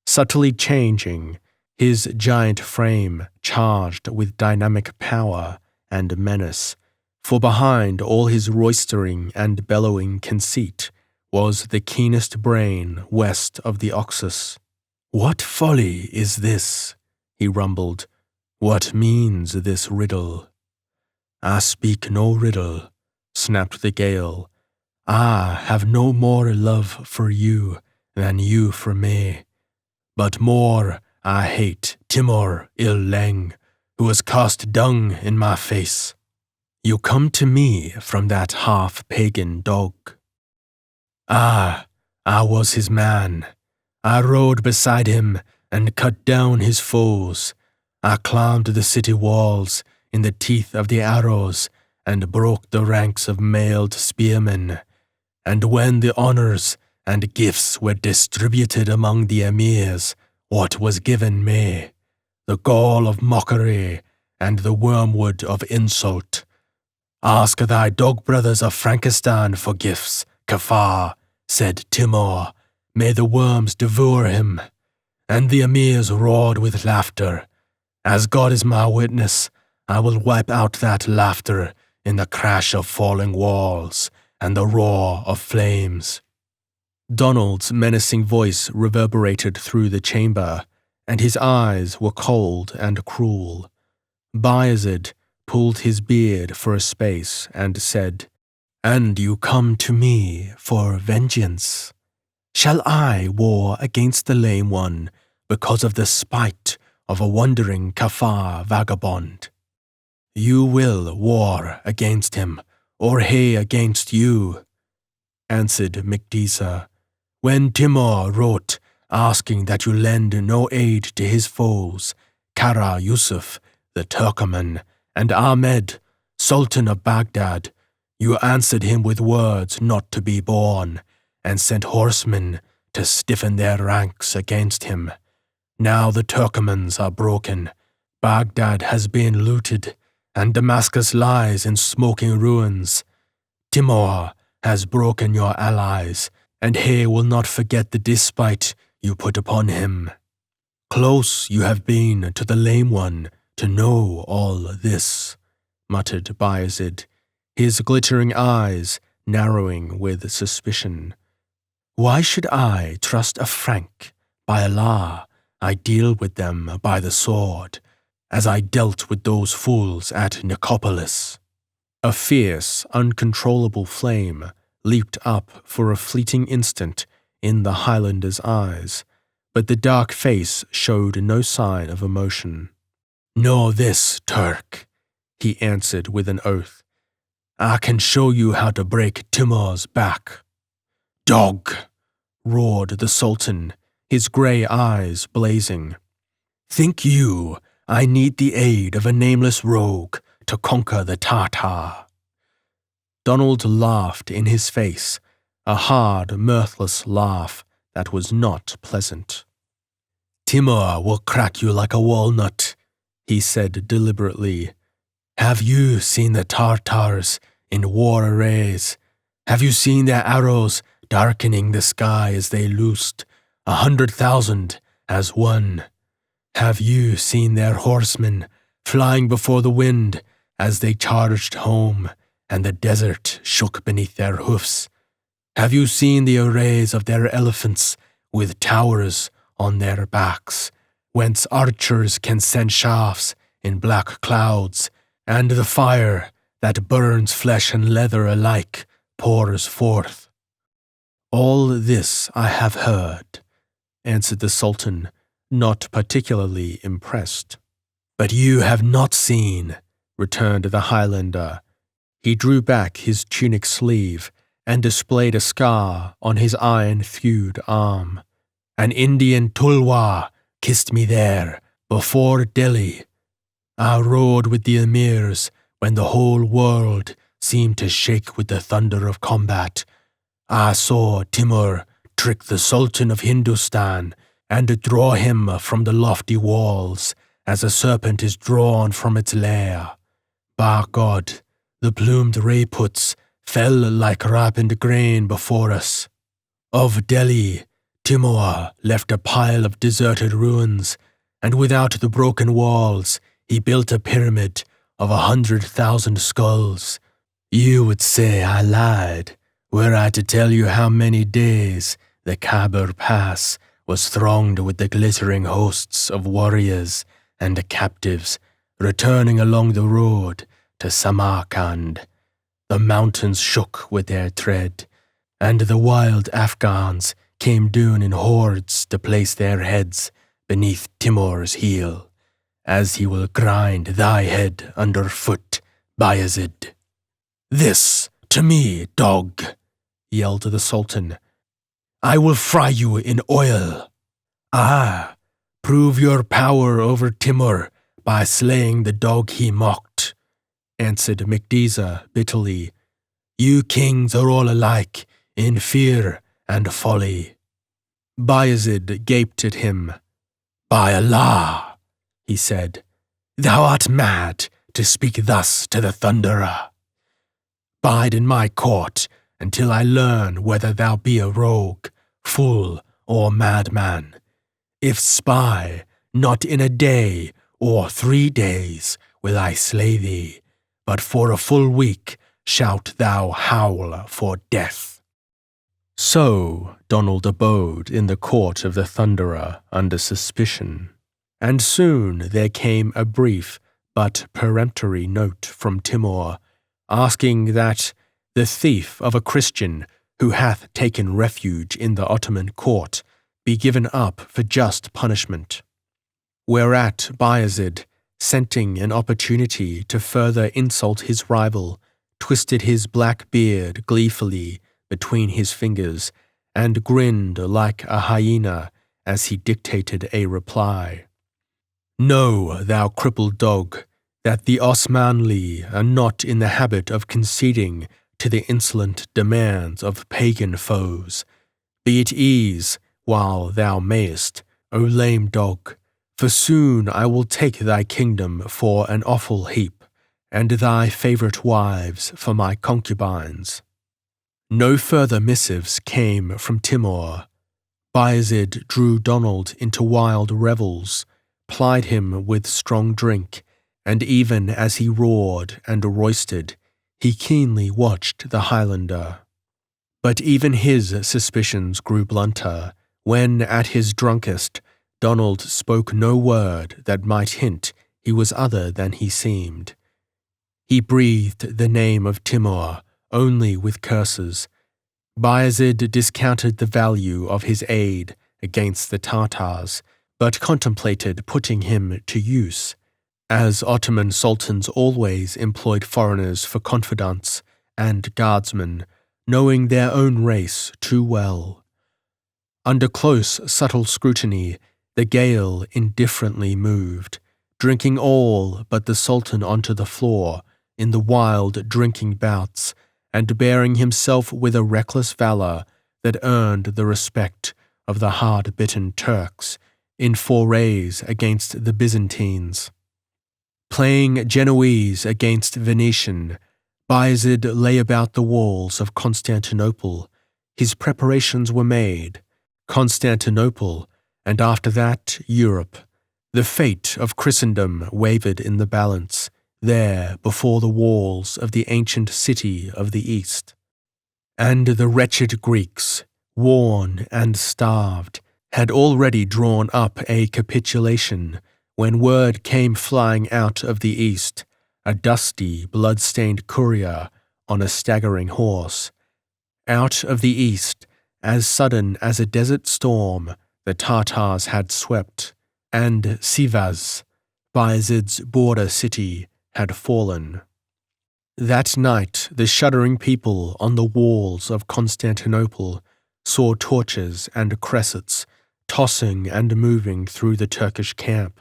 subtly changing, his giant frame charged with dynamic power and menace, for behind all his roistering and bellowing conceit was the keenest brain west of the Oxus. "What folly is this?" he rumbled. "What means this riddle?" "I speak no riddle," snapped the Gale. "I have no more love for you than you for me. But more I hate Timur Il-Leng, who has cast dung in my face. You come to me from that half-pagan dog. I was his man. I rode beside him and cut down his foes. I climbed the city walls in the teeth of the arrows and broke the ranks of mailed spearmen. And when the honors and gifts were distributed among the emirs, what was given me? The gall of mockery and the wormwood of insult. Ask thy dog brothers of Frankistan for gifts, Kafar, said Timur. May the worms devour him. And the emirs roared with laughter. As God is my witness, I will wipe out that laughter in the crash of falling walls and the roar of flames. Donald's menacing voice reverberated through the chamber, and his eyes were cold and cruel. Bayezid pulled his beard for a space and said, "And you come to me for vengeance? Shall I war against the lame one because of the spite of a wandering Kafar vagabond? You will war against him, or he against you," answered Micdisa. "When Timur wrote asking that you lend no aid to his foes, Kara Yusuf, the Turkoman, and Ahmed, Sultan of Baghdad, you answered him with words not to be borne, and sent horsemen to stiffen their ranks against him. Now the Turkomans are broken, Baghdad has been looted, and Damascus lies in smoking ruins. Timur has broken your allies, and he will not forget the despite you put upon him. Close you have been to the lame one to know all this," muttered Bayezid, his glittering eyes narrowing with suspicion. "Why should I trust a Frank? By Allah, I deal with them by the sword, as I dealt with those fools at Nicopolis." A fierce, uncontrollable flame leaped up for a fleeting instant in the Highlander's eyes, but the dark face showed no sign of emotion. "Know this, Turk," he answered with an oath. "I can show you how to break Timur's back." "Dog!" roared the Sultan, his grey eyes blazing. "Think you I need the aid of a nameless rogue to conquer the Tatar?" Donald laughed in his face, a hard, mirthless laugh that was not pleasant. "Timur will crack you like a walnut," he said deliberately. "Have you seen the Tartars in war arrays? Have you seen their arrows darkening the sky as they loosed, 100,000 as one? Have you seen their horsemen flying before the wind as they charged home, and the desert shook beneath their hoofs? Have you seen the arrays of their elephants with towers on their backs, whence archers can send shafts in black clouds, and the fire that burns flesh and leather alike pours forth?" "All this I have heard," answered the Sultan, not particularly impressed. "But you have not seen," returned the Highlander. He drew back his tunic sleeve and displayed a scar on his iron-thewed arm. "An Indian tulwar kissed me there, before Delhi. I rode with the emirs when the whole world seemed to shake with the thunder of combat. I saw Timur trick the Sultan of Hindustan and draw him from the lofty walls as a serpent is drawn from its lair. By God, the plumed Rajputs fell like ripened grain before us. Of Delhi, Timur left a pile of deserted ruins, and without the broken walls, he built a pyramid of 100,000 skulls. You would say I lied, were I to tell you how many days the Khyber Pass was thronged with the glittering hosts of warriors and captives returning along the road to Samarcand. The mountains shook with their tread, and the wild Afghans came down in hordes to place their heads beneath Timur's heel, as he will grind thy head under foot, Bayezid. This to me, dog, yelled the Sultan. I will fry you in oil. Ah, prove your power over Timur by slaying the dog he mocked, answered Mekdisa bitterly. You kings are all alike in fear and folly. Bayezid gaped at him. By Allah, he said, thou art mad to speak thus to the Thunderer. Bide in my court until I learn whether thou be a rogue, fool, or madman. If spy, not in a day or 3 days will I slay thee, but for a full week shalt thou howl for death. So Donald abode in the court of the Thunderer under suspicion, and soon there came a brief but peremptory note from Timur, asking that the thief of a Christian who hath taken refuge in the Ottoman court be given up for just punishment. Whereat Bayezid, scenting an opportunity to further insult his rival, twisted his black beard gleefully between his fingers and grinned like a hyena as he dictated a reply. Know, thou crippled dog, that the Osmanli are not in the habit of conceding to the insolent demands of pagan foes. Be at ease while thou mayest, O lame dog, for soon I will take thy kingdom for an offal heap, and thy favourite wives for my concubines. No further missives came from Timur. Bayezid drew Donald into wild revels, plied him with strong drink, and even as he roared and roisted, he keenly watched the Highlander. But even his suspicions grew blunter when, at his drunkest, Donald spoke no word that might hint he was other than he seemed. He breathed the name of Timur only with curses. Bayezid discounted the value of his aid against the Tartars, but contemplated putting him to use, as Ottoman sultans always employed foreigners for confidants and guardsmen, knowing their own race too well. Under close, subtle scrutiny, the Gael indifferently moved, drinking all but the Sultan onto the floor in the wild drinking bouts, and bearing himself with a reckless valour that earned the respect of the hard-bitten Turks in forays against the Byzantines. Playing Genoese against Venetian, Bayezid lay about the walls of Constantinople. His preparations were made. Constantinople, and after that Europe. The fate of Christendom wavered in the balance, there before the walls of the ancient city of the East. And the wretched Greeks, worn and starved, had already drawn up a capitulation when word came flying out of the East, a dusty, blood-stained courier on a staggering horse. Out of the East, as sudden as a desert storm, the Tartars had swept, and Sivas, Bayezid's border city, had fallen. That night, the shuddering people on the walls of Constantinople saw torches and cressets tossing and moving through the Turkish camp,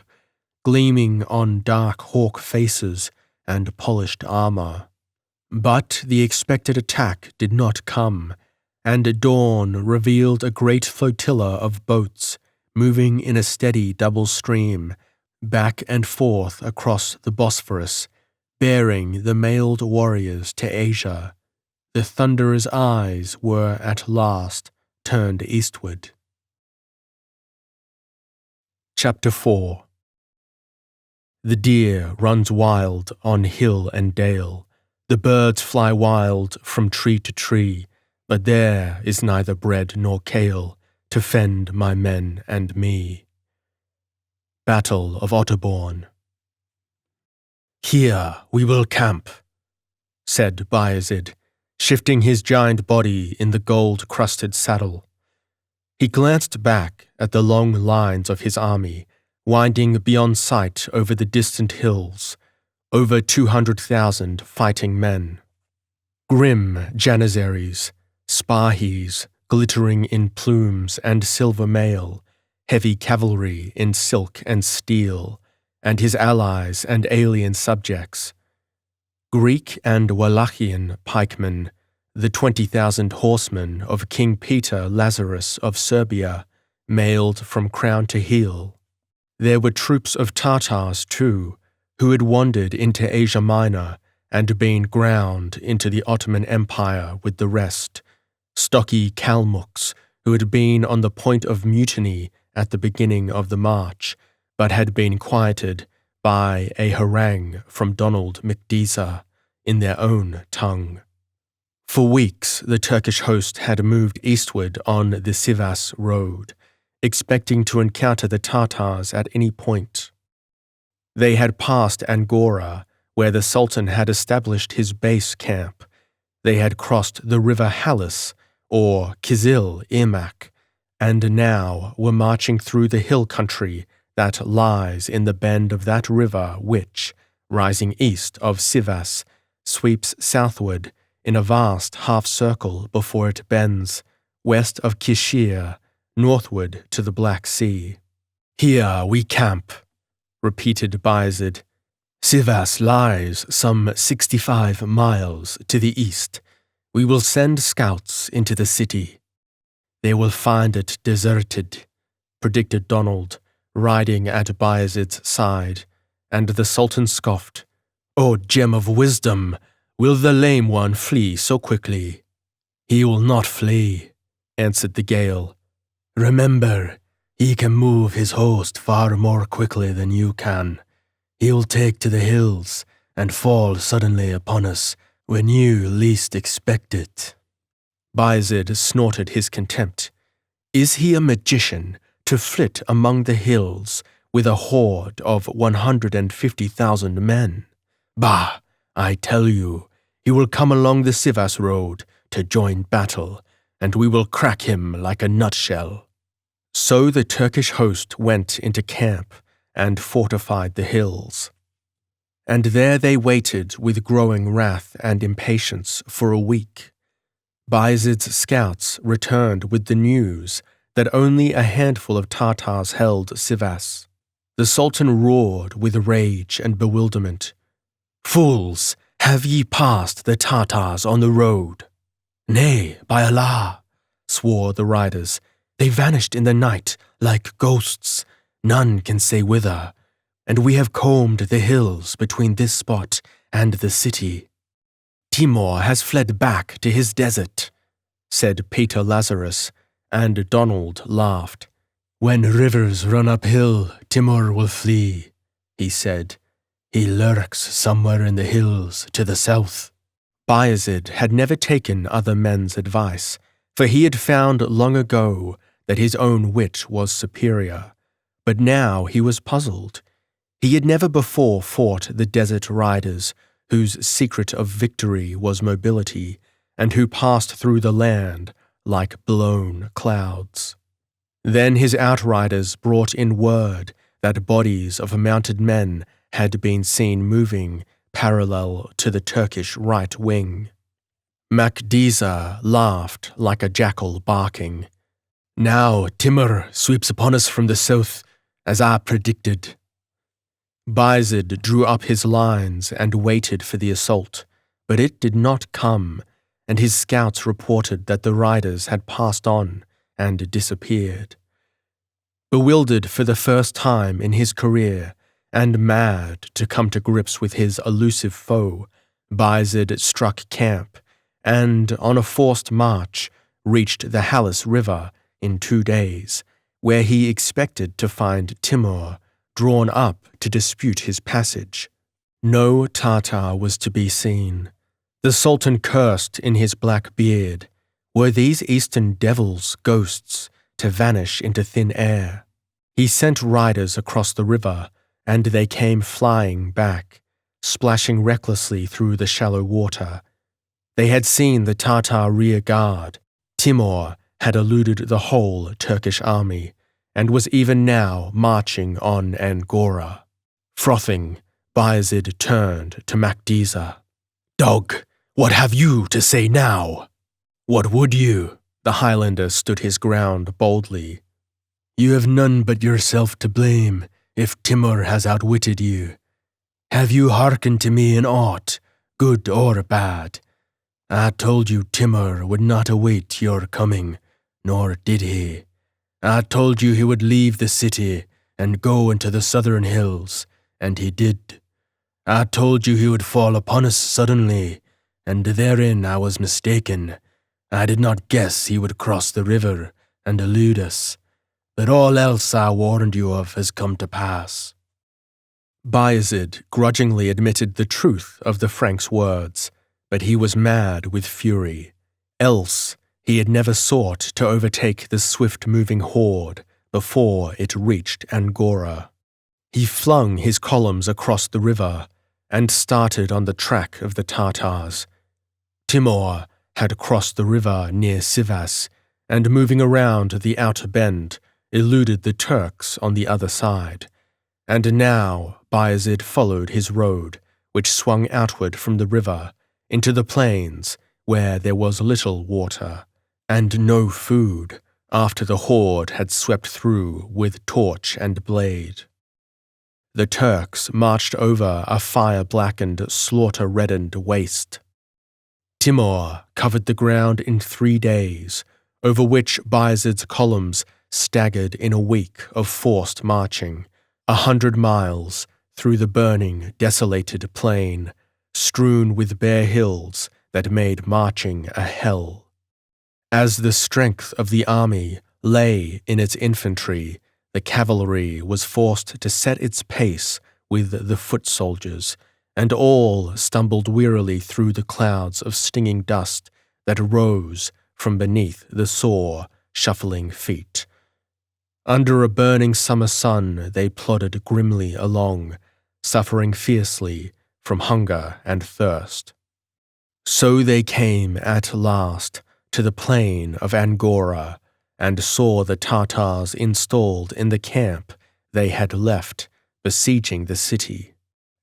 gleaming on dark hawk faces and polished armour. But the expected attack did not come, and dawn revealed a great flotilla of boats moving in a steady double stream, back and forth across the Bosphorus, bearing the mailed warriors to Asia. The Thunderer's eyes were at last turned eastward. Chapter 4. The deer runs wild on hill and dale. The birds fly wild from tree to tree, but there is neither bread nor kale to fend my men and me. Battle of Otterbourne. Here we will camp, said Bayezid, shifting his giant body in the gold-crusted saddle. He glanced back at the long lines of his army, winding beyond sight over the distant hills, over 200,000 fighting men. Grim Janissaries, Spahis glittering in plumes and silver mail, heavy cavalry in silk and steel, and his allies and alien subjects. Greek and Wallachian pikemen, the 20,000 horsemen of King Peter Lazarus of Serbia, mailed from crown to heel. There were troops of Tartars, too, who had wandered into Asia Minor and been ground into the Ottoman Empire with the rest, stocky Kalmucks who had been on the point of mutiny at the beginning of the march, but had been quieted by a harangue from Donald McDeesa in their own tongue. For weeks the Turkish host had moved eastward on the Sivas road, expecting to encounter the Tartars at any point. They had passed Angora, where the Sultan had established his base camp. They had crossed the river Halys, or Kizil Irmak, and now were marching through the hill country that lies in the bend of that river which, rising east of Sivas, sweeps southward in a vast half-circle before it bends, west of Kishir, northward to the Black Sea. Here we camp, repeated Bayezid. Sivas lies some 65 miles to the east. We will send scouts into the city. They will find it deserted, predicted Donald, riding at Bayezid's side, and the Sultan scoffed. O gem of wisdom, will the lame one flee so quickly? He will not flee, answered the Gael. Remember, he can move his host far more quickly than you can. He will take to the hills and fall suddenly upon us when you least expect it. Bayezid snorted his contempt. Is he a magician to flit among the hills with a horde of 150,000 men? Bah, I tell you, he will come along the Sivas road to join battle, and we will crack him like a nutshell. So the Turkish host went into camp and fortified the hills. And there they waited with growing wrath and impatience for a week. Bayezid's scouts returned with the news that only a handful of Tartars held Sivas. The Sultan roared with rage and bewilderment. Fools, have ye passed the Tartars on the road? Nay, by Allah, swore the riders. They vanished in the night like ghosts. None can say whither, and we have combed the hills between this spot and the city. Timur has fled back to his desert, said Peter Lazarus, and Donald laughed. When rivers run uphill, Timur will flee, he said. He lurks somewhere in the hills to the south. Bayezid had never taken other men's advice, for he had found long ago that his own wit was superior. But now he was puzzled. He had never before fought the desert riders, whose secret of victory was mobility, and who passed through the land like blown clouds. Then his outriders brought in word that bodies of mounted men had been seen moving parallel to the Turkish right wing. Makdisa laughed like a jackal barking. Now Timur sweeps upon us from the south, as I predicted. Bayezid drew up his lines and waited for the assault, but it did not come, and his scouts reported that the riders had passed on and disappeared. Bewildered for the first time in his career, and mad to come to grips with his elusive foe, Bayezid struck camp and, on a forced march, reached the Halys River in 2 days, where he expected to find Timur drawn up to dispute his passage. No Tartar was to be seen. The Sultan cursed in his black beard. Were these eastern devils ghosts to vanish into thin air? He sent riders across the river, and they came flying back, splashing recklessly through the shallow water. They had seen the Tartar rear guard. Timur had eluded the whole Turkish army, and was even now marching on Angora. Frothing, Bayezid turned to Makdiza. "Dog, what have you to say now?" "What would you?" The Highlander stood his ground boldly. "You have none but yourself to blame if Timur has outwitted you. Have you hearkened to me in aught, good or bad? I told you Timur would not await your coming, nor did he. I told you he would leave the city and go into the southern hills, and he did. I told you he would fall upon us suddenly, and therein I was mistaken. I did not guess he would cross the river and elude us, but all else I warned you of has come to pass." Bayezid grudgingly admitted the truth of the Frank's words, but he was mad with fury. Else, he had never sought to overtake the swift-moving horde before it reached Angora. He flung his columns across the river and started on the track of the Tartars. Timur had crossed the river near Sivas and, moving around the outer bend, eluded the Turks on the other side. And now Bayezid followed his road, which swung outward from the river into the plains where there was little water and no food after the horde had swept through with torch and blade. The Turks marched over a fire-blackened, slaughter-reddened waste. Timur covered the ground in 3 days, over which Bayezid's columns staggered in a week of forced marching, 100 miles through the burning, desolated plain, strewn with bare hills that made marching a hell. As the strength of the army lay in its infantry, the cavalry was forced to set its pace with the foot soldiers, and all stumbled wearily through the clouds of stinging dust that rose from beneath the sore, shuffling feet. Under a burning summer sun they plodded grimly along, suffering fiercely from hunger and thirst. So they came at last to the plain of Angora, and saw the Tartars installed in the camp they had left, besieging the city.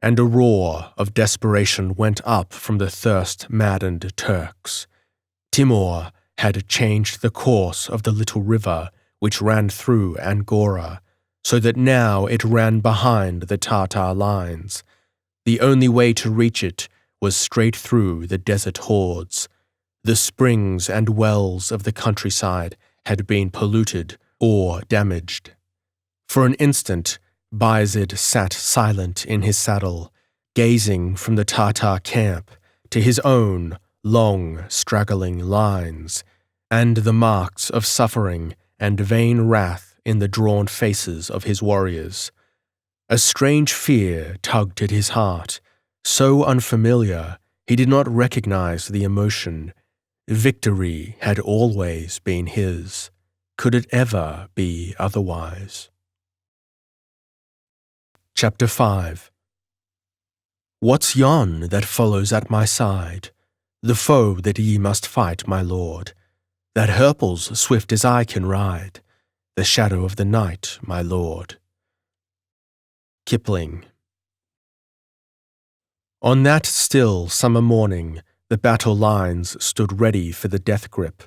And a roar of desperation went up from the thirst-maddened Turks. Timur had changed the course of the little river which ran through Angora, so that now it ran behind the Tartar lines. The only way to reach it was straight through the desert hordes. The springs and wells of the countryside had been polluted or damaged. For an instant, Bayezid sat silent in his saddle, gazing from the Tartar camp to his own long, straggling lines, and the marks of suffering and vain wrath in the drawn faces of his warriors. A strange fear tugged at his heart, so unfamiliar he did not recognize the emotion. Victory had always been his. Could it ever be otherwise? Chapter 5. What's yon that follows at my side? The foe that ye must fight, my lord, that hurples swift as I can ride, the shadow of the night, my lord. Kipling. On that still summer morning, the battle lines stood ready for the death grip.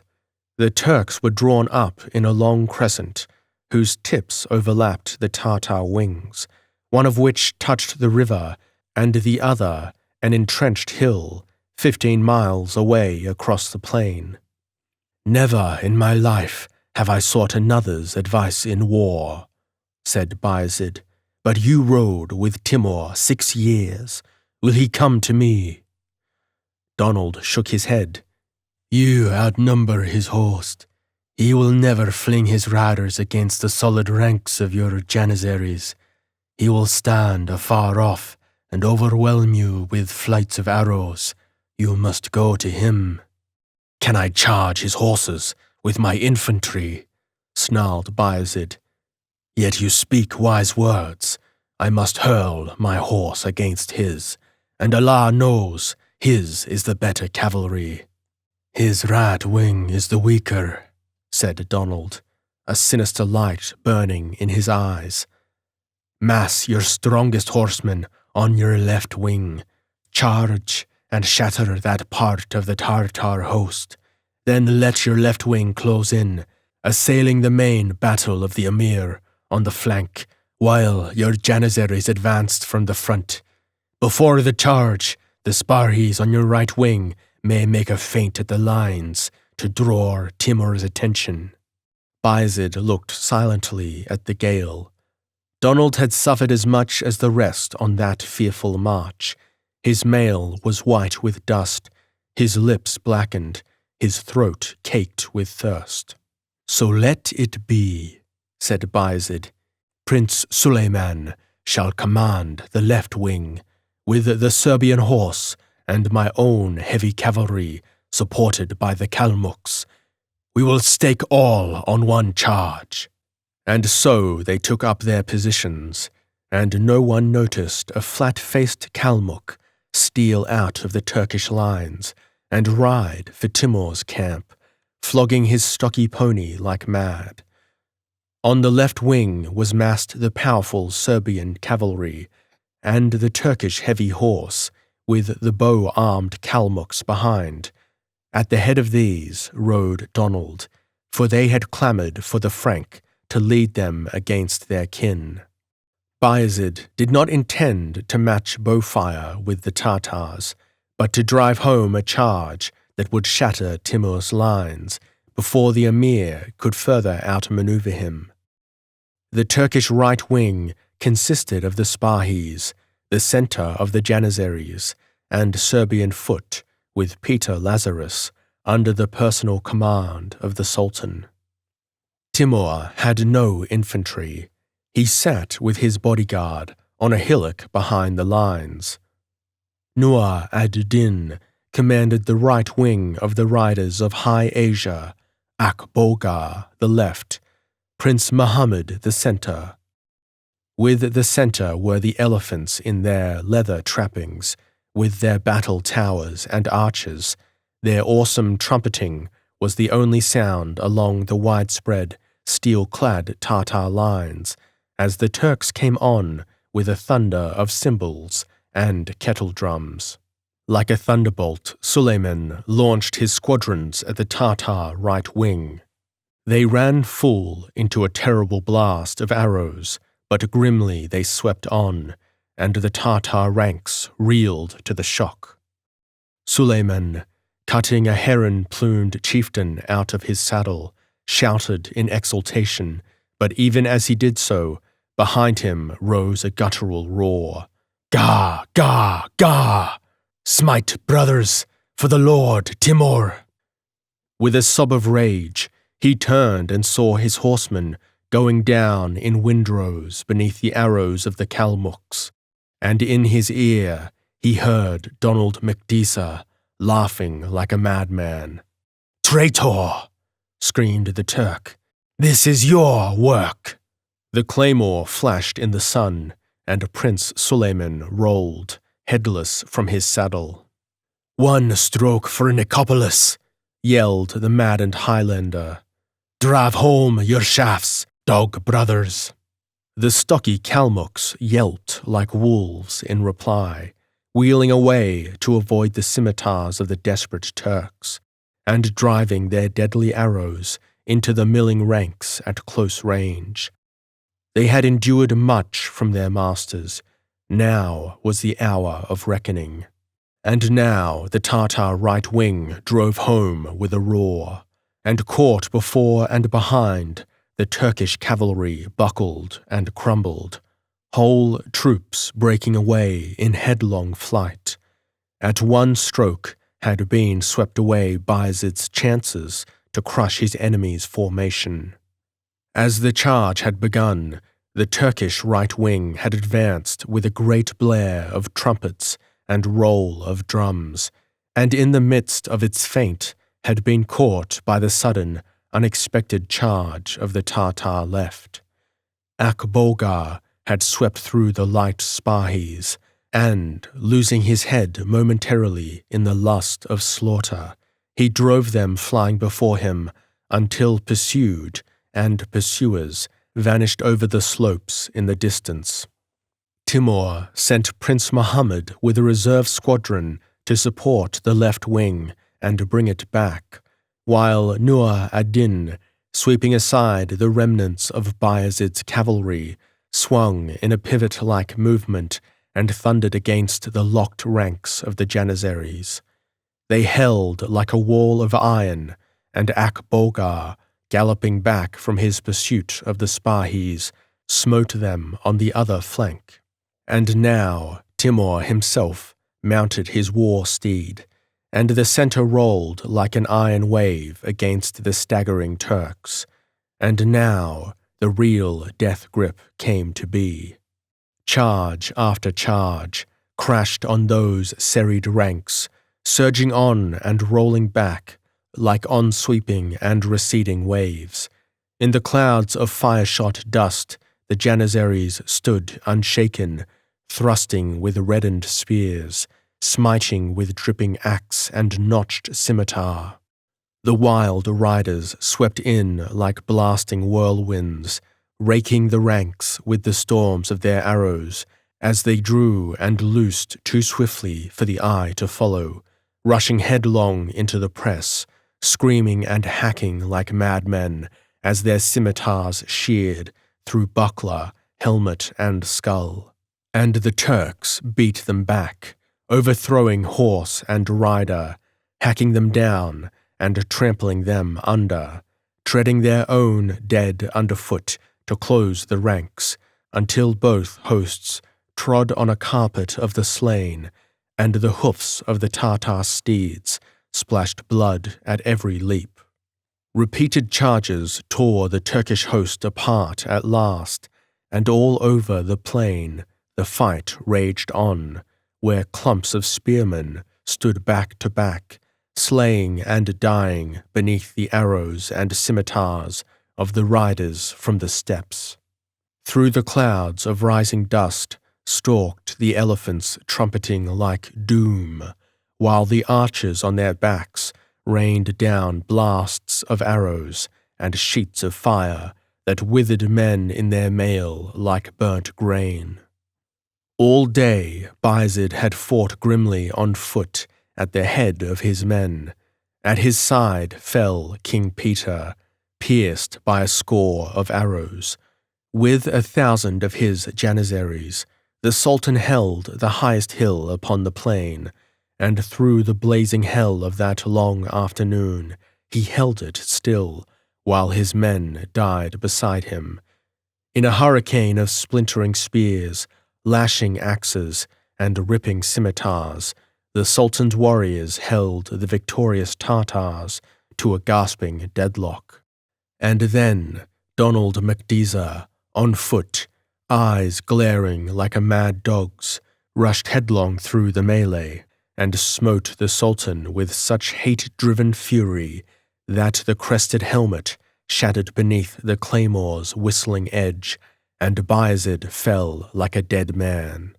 The Turks were drawn up in a long crescent, whose tips overlapped the Tartar wings, one of which touched the river, and the other an entrenched hill 15 miles away across the plain. "Never in my life have I sought another's advice in war," said Bayezid, "but you rode with Timur 6 years. Will he come to me?" Donald shook his head. You outnumber his host. He will never fling his riders against the solid ranks of your Janissaries. He will stand afar off and overwhelm you with flights of arrows. You must go to him." "Can I charge his horses with my infantry?" snarled Bayezid. "Yet you speak wise words. I must hurl my horse against his, and Allah knows his is the better cavalry." "His right wing is the weaker," said Donald, a sinister light burning in his eyes. "Mass your strongest horsemen on your left wing. Charge and shatter that part of the Tartar host. Then let your left wing close in, assailing the main battle of the Emir on the flank, while your Janissaries advanced from the front. Before the charge, the Sparhis on your right wing may make a feint at the lines to draw Timur's attention." Bayezid looked silently at the gale. Donald had suffered as much as the rest on that fearful march. His mail was white with dust, his lips blackened, his throat caked with thirst. "So let it be," said Bayezid. "Prince Suleiman shall command the left wing, with the Serbian horse and my own heavy cavalry supported by the Kalmuks. We will stake all on one charge." And so they took up their positions, and no one noticed a flat-faced Kalmuk steal out of the Turkish lines and ride for Timur's camp, flogging his stocky pony like mad. On the left wing was massed the powerful Serbian cavalry, and the Turkish heavy horse, with the bow-armed Kalmuks behind. At the head of these rode Donald, for they had clamoured for the Frank to lead them against their kin. Bayezid did not intend to match bowfire with the Tartars, but to drive home a charge that would shatter Timur's lines before the Emir could further outmaneuver him. The Turkish right wing consisted of the Spahis, the centre of the Janissaries, and Serbian foot, with Peter Lazarus under the personal command of the Sultan. Timur had no infantry. He sat with his bodyguard on a hillock behind the lines. Nur ad-Din commanded the right wing of the riders of High Asia, Akboga the left, Prince Muhammad the centre. With the centre were the elephants in their leather trappings, with their battle towers and archers. Their awesome trumpeting was the only sound along the widespread, steel-clad Tartar lines, as the Turks came on with a thunder of cymbals and kettle-drums. Like a thunderbolt, Suleiman launched his squadrons at the Tartar right wing. They ran full into a terrible blast of arrows, but grimly they swept on, and the Tartar ranks reeled to the shock. Suleiman, cutting a heron-plumed chieftain out of his saddle, shouted in exultation, but even as he did so, behind him rose a guttural roar. "Ga! Ga! Ga! Smite, brothers, for the Lord Timur!" With a sob of rage, he turned and saw his horsemen going down in windrows beneath the arrows of the Kalmuks, and in his ear he heard Donald McDisa laughing like a madman. "Traitor!" screamed the Turk. "This is your work!" The claymore flashed in the sun, and Prince Suleiman rolled, headless, from his saddle. "One stroke for Nicopolis!" yelled the maddened Highlander. "Drive home your shafts, dog brothers!" The stocky Kalmuks yelped like wolves in reply, wheeling away to avoid the scimitars of the desperate Turks, and driving their deadly arrows into the milling ranks at close range. They had endured much from their masters. Now was the hour of reckoning. And now the Tartar right wing drove home with a roar, and caught before and behind. The Turkish cavalry buckled and crumbled, whole troops breaking away in headlong flight. At one stroke, had been swept away Bayezid's chances to crush his enemy's formation. As the charge had begun, the Turkish right wing had advanced with a great blare of trumpets and roll of drums, and in the midst of its feint had been caught by the sudden, unexpected charge of the Tatar left. Akbolgar had swept through the light Spahis, and, losing his head momentarily in the lust of slaughter, he drove them flying before him until pursued and pursuers vanished over the slopes in the distance. Timur sent Prince Muhammad with a reserve squadron to support the left wing and bring it back, while Nur ad-Din, sweeping aside the remnants of Bayezid's cavalry, swung in a pivot-like movement and thundered against the locked ranks of the Janissaries. They held like a wall of iron, and Akbolgar, galloping back from his pursuit of the Spahis, smote them on the other flank. And now Timur himself mounted his war steed, and the centre rolled like an iron wave against the staggering Turks. And now the real death grip came to be. Charge after charge crashed on those serried ranks, surging on and rolling back like on-sweeping and receding waves. In the clouds of fire-shot dust, the Janissaries stood unshaken, thrusting with reddened spears, smiting with dripping axe and notched scimitar. The wild riders swept in like blasting whirlwinds, raking the ranks with the storms of their arrows as they drew and loosed too swiftly for the eye to follow, rushing headlong into the press, screaming and hacking like madmen as their scimitars sheared through buckler, helmet, and skull. And the Turks beat them back, overthrowing horse and rider, hacking them down and trampling them under, treading their own dead underfoot to close the ranks, until both hosts trod on a carpet of the slain, and the hoofs of the Tatar steeds splashed blood at every leap. Repeated charges tore the Turkish host apart at last, and all over the plain the fight raged on, where clumps of spearmen stood back to back, slaying and dying beneath the arrows and scimitars of the riders from the steppes. Through the clouds of rising dust stalked the elephants trumpeting like doom, while the archers on their backs rained down blasts of arrows and sheets of fire that withered men in their mail like burnt grain. All day Bayezid had fought grimly on foot at the head of his men. At his side fell King Peter, pierced by a score of arrows. With 1,000 of his Janissaries, the Sultan held the highest hill upon the plain, and through the blazing hell of that long afternoon he held it still, while his men died beside him. In a hurricane of splintering spears, lashing axes, and ripping scimitars, the Sultan's warriors held the victorious Tatars to a gasping deadlock. And then Donald MacDiza, on foot, eyes glaring like a mad dog's, rushed headlong through the melee, and smote the Sultan with such hate-driven fury that the crested helmet shattered beneath the claymore's whistling edge, and Bayezid fell like a dead man.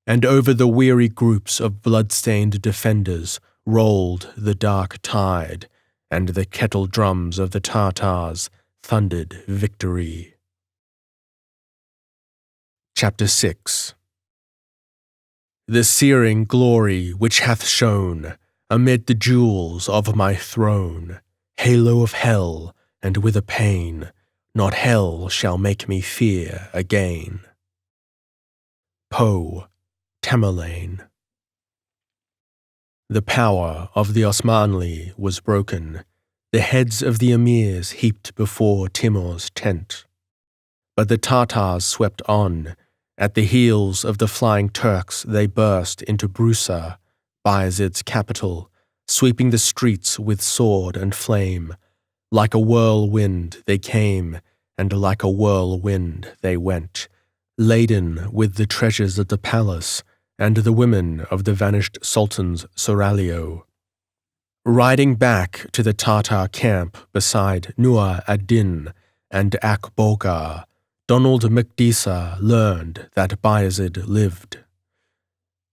And over the weary groups of blood-stained defenders rolled the dark tide, and the kettle drums of the Tatars thundered victory. Chapter 6. The searing glory which hath shone amid the jewels of my throne, halo of hell, and with a pain, not hell shall make me fear again. Poe, Tamerlane. The power of the Osmanli was broken, the heads of the emirs heaped before Timur's tent. But the Tatars swept on. At the heels of the flying Turks they burst into Brusa, Bayezid's capital, sweeping the streets with sword and flame. Like a whirlwind they came, and like a whirlwind they went, laden with the treasures of the palace and the women of the vanished sultan's seraglio. Riding back to the Tartar camp beside Nur ad-Din and Akboga, Donald Makdisa learned that Bayezid lived.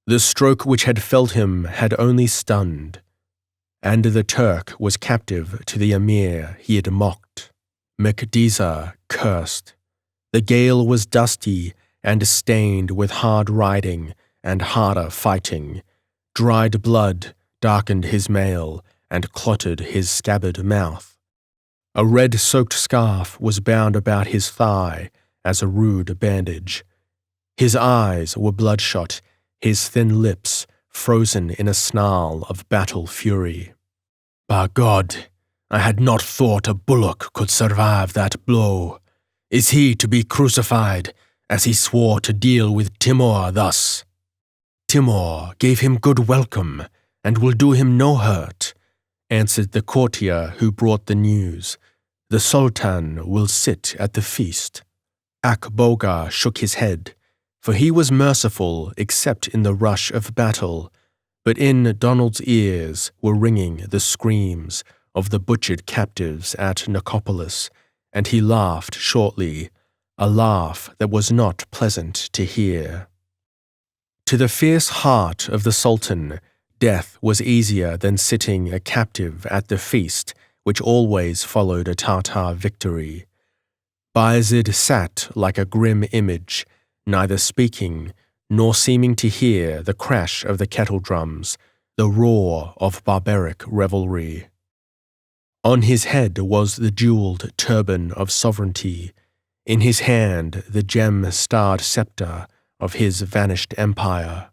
The stroke which had felled him had only stunned, and the Turk was captive to the emir he had mocked. Makdisa cursed. The gale was dusty and stained with hard riding and harder fighting. Dried blood darkened his mail and clotted his scabbard mouth. A red-soaked scarf was bound about his thigh as a rude bandage. His eyes were bloodshot, his thin lips frozen in a snarl of battle fury. "By God, I had not thought a bullock could survive that blow. Is he to be crucified, as he swore to deal with Timur thus? Timur gave him good welcome, and will do him no hurt," answered the courtier who brought the news. "The Sultan will sit at the feast." Akboga shook his head, for he was merciful except in the rush of battle, but in Donald's ears were ringing the screams of the butchered captives at Nicopolis, and he laughed shortly, a laugh that was not pleasant to hear. To the fierce heart of the Sultan, death was easier than sitting a captive at the feast which always followed a Tartar victory. Bayezid sat like a grim image, neither speaking nor seeming to hear the crash of the kettle-drums, the roar of barbaric revelry. On his head was the jewelled turban of sovereignty, in his hand the gem-starred sceptre of his vanished empire.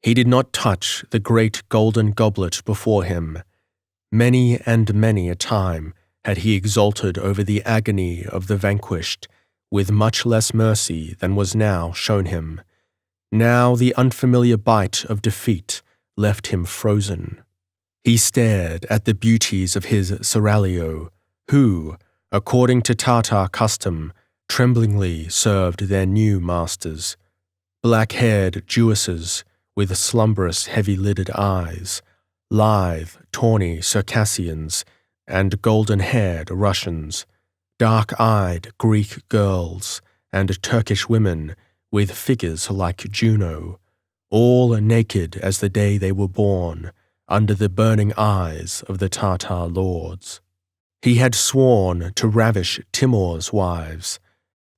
He did not touch the great golden goblet before him. Many and many a time had he exulted over the agony of the vanquished, with much less mercy than was now shown him. Now the unfamiliar bite of defeat left him frozen. He stared at the beauties of his seraglio, who, according to Tartar custom, tremblingly served their new masters. Black-haired Jewesses with slumberous heavy-lidded eyes, lithe, tawny Circassians, and golden-haired Russians, dark-eyed Greek girls, and Turkish women with figures like Juno, all naked as the day they were born, under the burning eyes of the Tartar lords. He had sworn to ravish Timur's wives.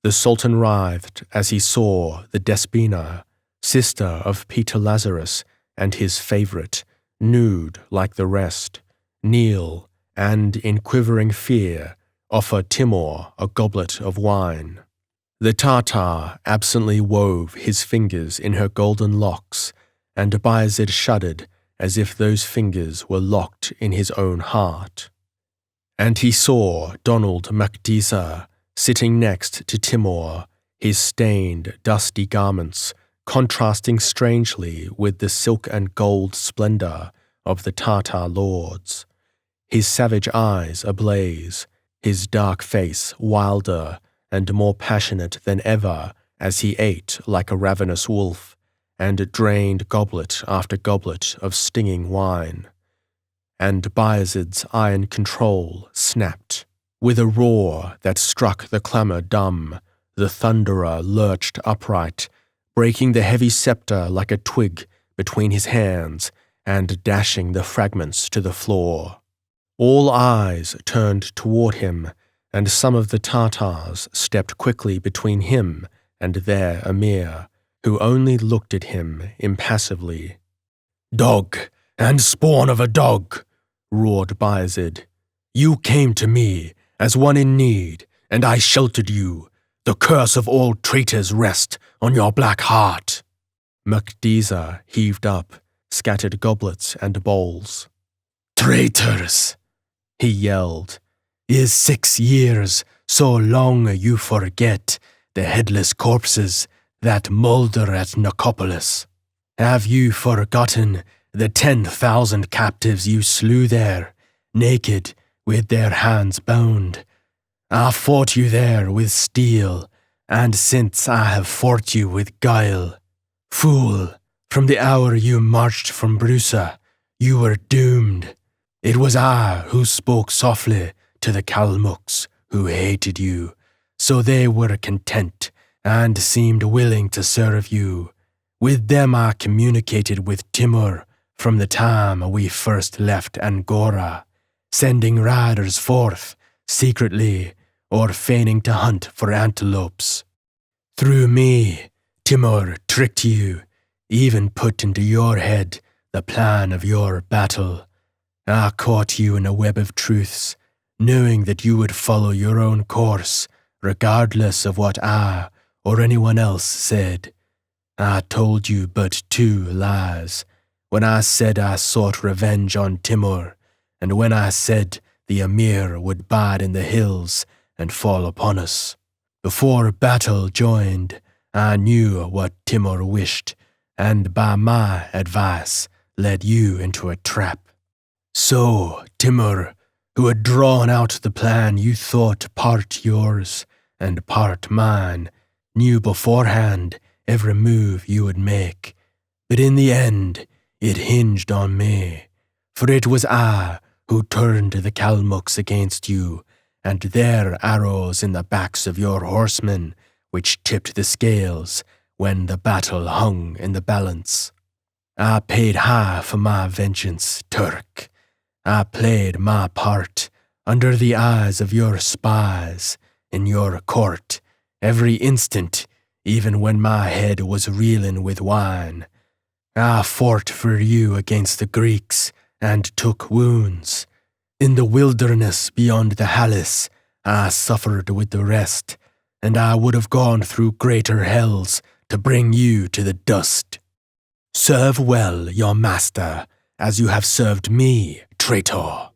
The Sultan writhed as he saw the Despina, sister of Peter Lazarus and his favourite, nude like the rest, kneel and, in quivering fear, offer Timur a goblet of wine. The Tartar absently wove his fingers in her golden locks, and Bayezid shuddered as if those fingers were locked in his own heart. And he saw Donald Makdisa sitting next to Timur, his stained, dusty garments contrasting strangely with the silk and gold splendour of the Tartar lords, his savage eyes ablaze, his dark face wilder and more passionate than ever as he ate like a ravenous wolf and drained goblet after goblet of stinging wine. And Bayezid's iron control snapped. With a roar that struck the clamour dumb, the thunderer lurched upright, breaking the heavy sceptre like a twig between his hands and dashing the fragments to the floor. All eyes turned toward him, and some of the Tartars stepped quickly between him and their emir, who only looked at him impassively. "Dog, and spawn of a dog!" roared Bayezid. "You came to me as one in need, and I sheltered you. The curse of all traitors rest on your black heart." Makdisa heaved up, scattered goblets and bowls. "Traitors!" he yelled. "Is 6 years so long you forget the headless corpses that moulder at Nicopolis? Have you forgotten the 10,000 captives you slew there, naked, with their hands bound. I fought you there with steel, and since I have fought you with guile. Fool, from the hour you marched from Brusa, you were doomed. It was I who spoke softly to the Kalmuks who hated you, so they were content and seemed willing to serve you. With them I communicated with Timur from the time we first left Angora, sending riders forth secretly or feigning to hunt for antelopes. Through me, Timur tricked you, even put into your head the plan of your battle. I caught you in a web of truths, knowing that you would follow your own course, regardless of what I or anyone else said. I told you but 2 lies, when I said I sought revenge on Timur, and when I said the Emir would bide in the hills and fall upon us. Before battle joined, I knew what Timur wished, and by my advice led you into a trap. So Timur, who had drawn out the plan you thought part yours and part mine, knew beforehand every move you would make. But in the end, it hinged on me, for it was I who turned the Kalmuks against you, and their arrows in the backs of your horsemen, which tipped the scales when the battle hung in the balance. I paid high for my vengeance, Turk. I played my part under the eyes of your spies in your court every instant, even when my head was reeling with wine. I fought for you against the Greeks and took wounds. In the wilderness beyond the Halys, I suffered with the rest, and I would have gone through greater hells to bring you to the dust. Serve well your master, as you have served me, traitor,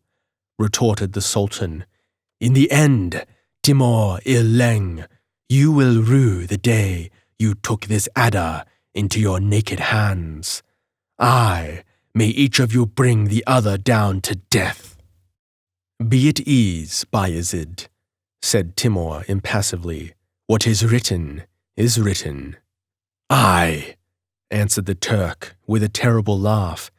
retorted the Sultan. In the end, Timur Ileng, you will rue the day you took this adder into your naked hands. Aye, may each of you bring the other down to death. Be at ease, Bayezid, said Timur impassively. What is written is written. Aye, answered the Turk with a terrible laugh.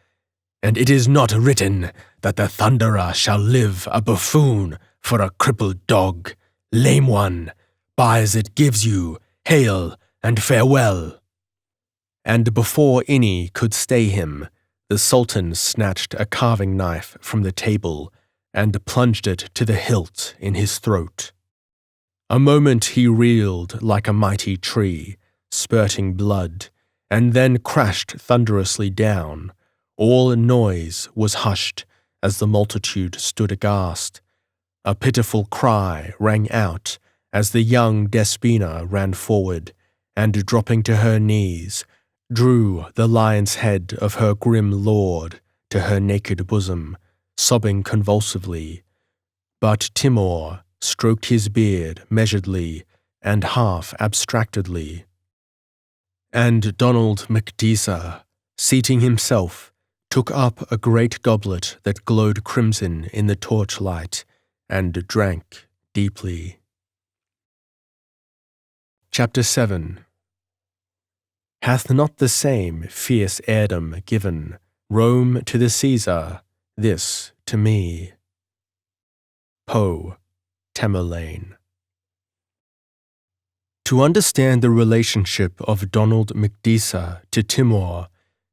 And it is not written that the Thunderer shall live a buffoon for a crippled dog. Lame one, Bayezid gives you hail and farewell. And before any could stay him, the Sultan snatched a carving knife from the table and plunged it to the hilt in his throat. A moment he reeled like a mighty tree, spurting blood, and then crashed thunderously down. All noise was hushed as the multitude stood aghast. A pitiful cry rang out as the young Despina ran forward, and dropping to her knees, drew the lion's head of her grim lord to her naked bosom, sobbing convulsively. But Timur stroked his beard measuredly and half abstractedly. And Donald McDesa, seating himself, took up a great goblet that glowed crimson in the torchlight, and drank deeply. Chapter 7. Hath not the same fierce heirdom given Rome to the Caesar, this to me? Poe, Tamerlane. To understand the relationship of Donald McDesa to Timur,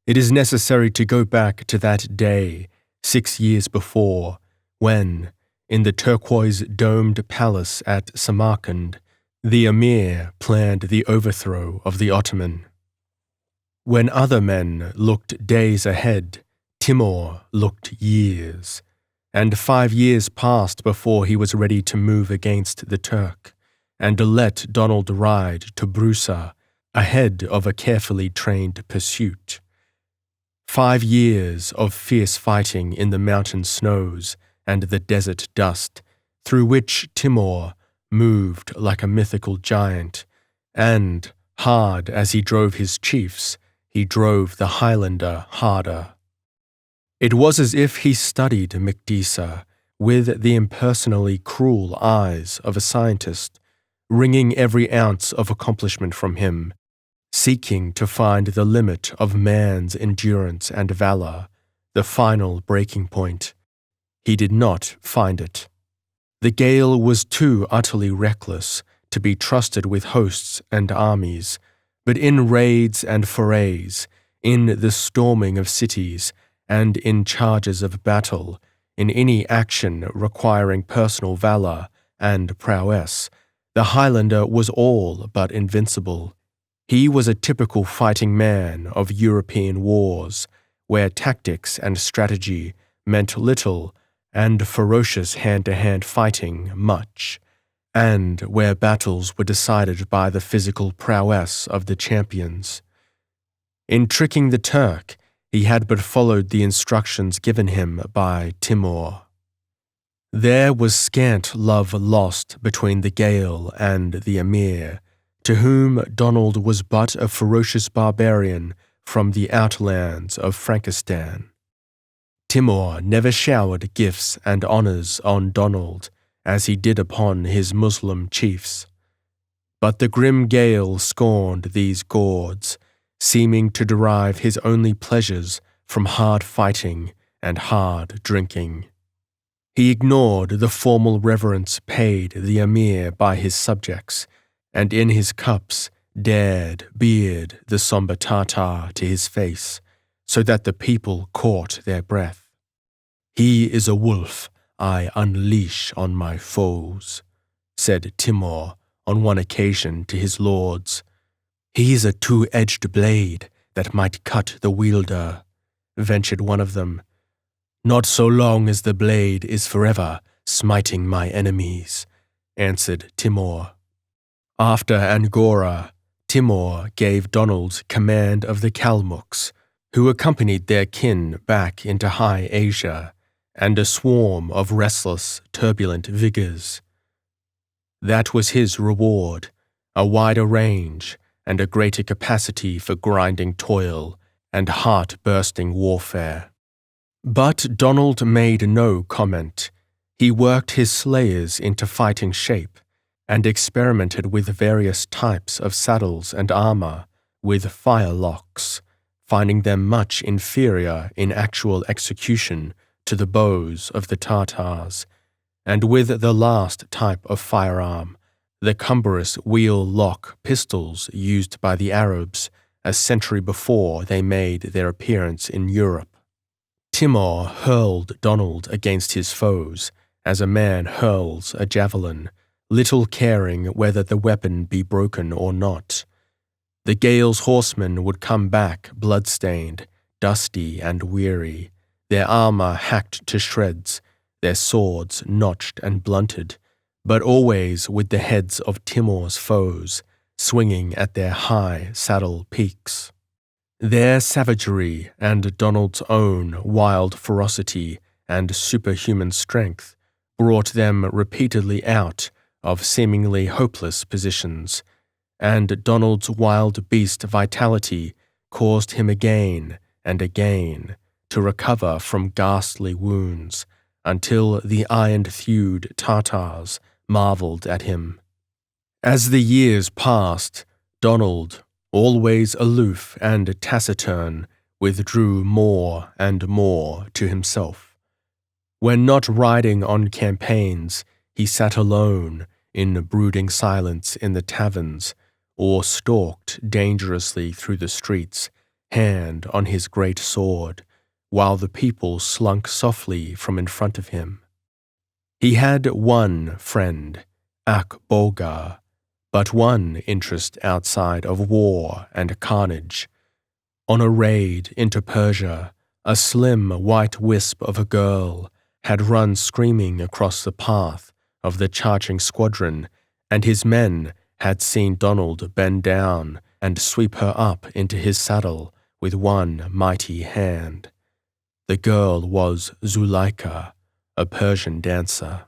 it is necessary to go back to that day, 6 years before, when, in the turquoise-domed palace at Samarcand, the Emir planned the overthrow of the Ottoman. When other men looked days ahead, Timur looked years, and 5 years passed before he was ready to move against the Turk, and let Donald ride to Brusa ahead of a carefully trained pursuit. 5 years of fierce fighting in the mountain snows and the desert dust, through which Timur moved like a mythical giant, and, hard as he drove his chiefs, he drove the Highlander harder. It was as if he studied Mcdisa with the impersonally cruel eyes of a scientist, wringing every ounce of accomplishment from him, seeking to find the limit of man's endurance and valor, the final breaking point. He did not find it. The Gale was too utterly reckless to be trusted with hosts and armies, but in raids and forays, in the storming of cities, and in charges of battle, in any action requiring personal valor and prowess, the Highlander was all but invincible. He was a typical fighting man of European wars, where tactics and strategy meant little and ferocious hand-to-hand fighting much, and where battles were decided by the physical prowess of the champions. In tricking the Turk, he had but followed the instructions given him by Timur. There was scant love lost between the Gael and the Emir, to whom Donald was but a ferocious barbarian from the outlands of Frankistan. Timur never showered gifts and honors on Donald as he did upon his Muslim chiefs. But the grim Gael scorned these gauds, seeming to derive his only pleasures from hard fighting and hard drinking. He ignored the formal reverence paid the Emir by his subjects, and in his cups dared beard the somber Tartar to his face, so that the people caught their breath. "He is a wolf I unleash on my foes," said Timur on one occasion to his lords. "He is a two-edged blade that might cut the wielder," ventured one of them. "Not so long as the blade is forever smiting my enemies," answered Timur. After Angora, Timur gave Donald command of the Kalmucks, who accompanied their kin back into High Asia, and a swarm of restless, turbulent vigors. That was his reward, a wider range and a greater capacity for grinding toil and heart-bursting warfare. But Donald made no comment. He worked his slayers into fighting shape and experimented with various types of saddles and armor, with firelocks, finding them much inferior in actual execution to the bows of the Tartars, and with the last type of firearm, the cumbrous wheel-lock pistols used by the Arabs a century before they made their appearance in Europe. Timur hurled Donald against his foes, as a man hurls a javelin, little caring whether the weapon be broken or not. The Gael's horsemen would come back blood-stained, dusty and weary, their armor hacked to shreds, their swords notched and blunted, but always with the heads of Timur's foes swinging at their high saddle peaks. Their savagery and Donald's own wild ferocity and superhuman strength brought them repeatedly out of seemingly hopeless positions, and Donald's wild beast vitality caused him again and again to recover from ghastly wounds, until the iron-thewed Tartars marveled at him. As the years passed, Donald, always aloof and taciturn, withdrew more and more to himself. When not riding on campaigns, he sat alone in brooding silence in the taverns, or stalked dangerously through the streets, hand on his great sword, while the people slunk softly from in front of him. He had one friend, Akbolgar, but one interest outside of war and carnage. On a raid into Persia, a slim white wisp of a girl had run screaming across the path of the charging squadron, and his men had seen Donald bend down and sweep her up into his saddle with one mighty hand. The girl was Zuleika, a Persian dancer.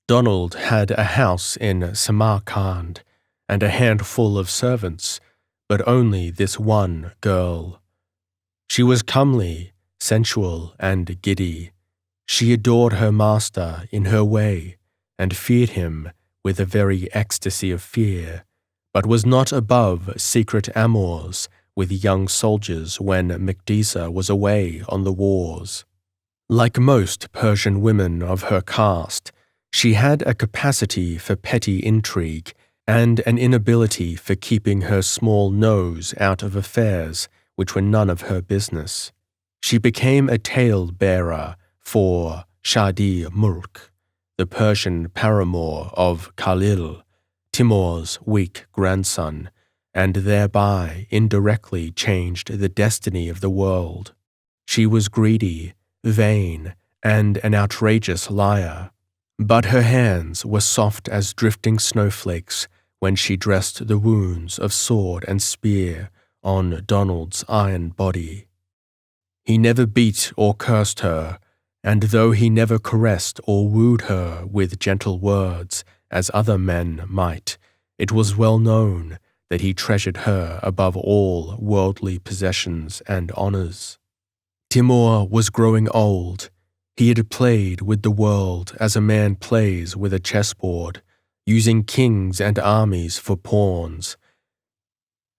Donald had a house in Samarcand and a handful of servants, but only this one girl. She was comely, sensual and giddy. She adored her master in her way, and feared him with a very ecstasy of fear, but was not above secret amours with young soldiers when Mcdisa was away on the wars. Like most Persian women of her caste, she had a capacity for petty intrigue and an inability for keeping her small nose out of affairs which were none of her business. She became a tale-bearer for Shadi Mulk, the Persian paramour of Khalil, Timur's weak grandson, and thereby indirectly changed the destiny of the world. She was greedy, vain, and an outrageous liar, but her hands were soft as drifting snowflakes when she dressed the wounds of sword and spear on Donald's iron body. He never beat or cursed her, and though he never caressed or wooed her with gentle words as other men might, it was well known that he treasured her above all worldly possessions and honors. Timur was growing old. He had played with the world as a man plays with a chessboard, using kings and armies for pawns.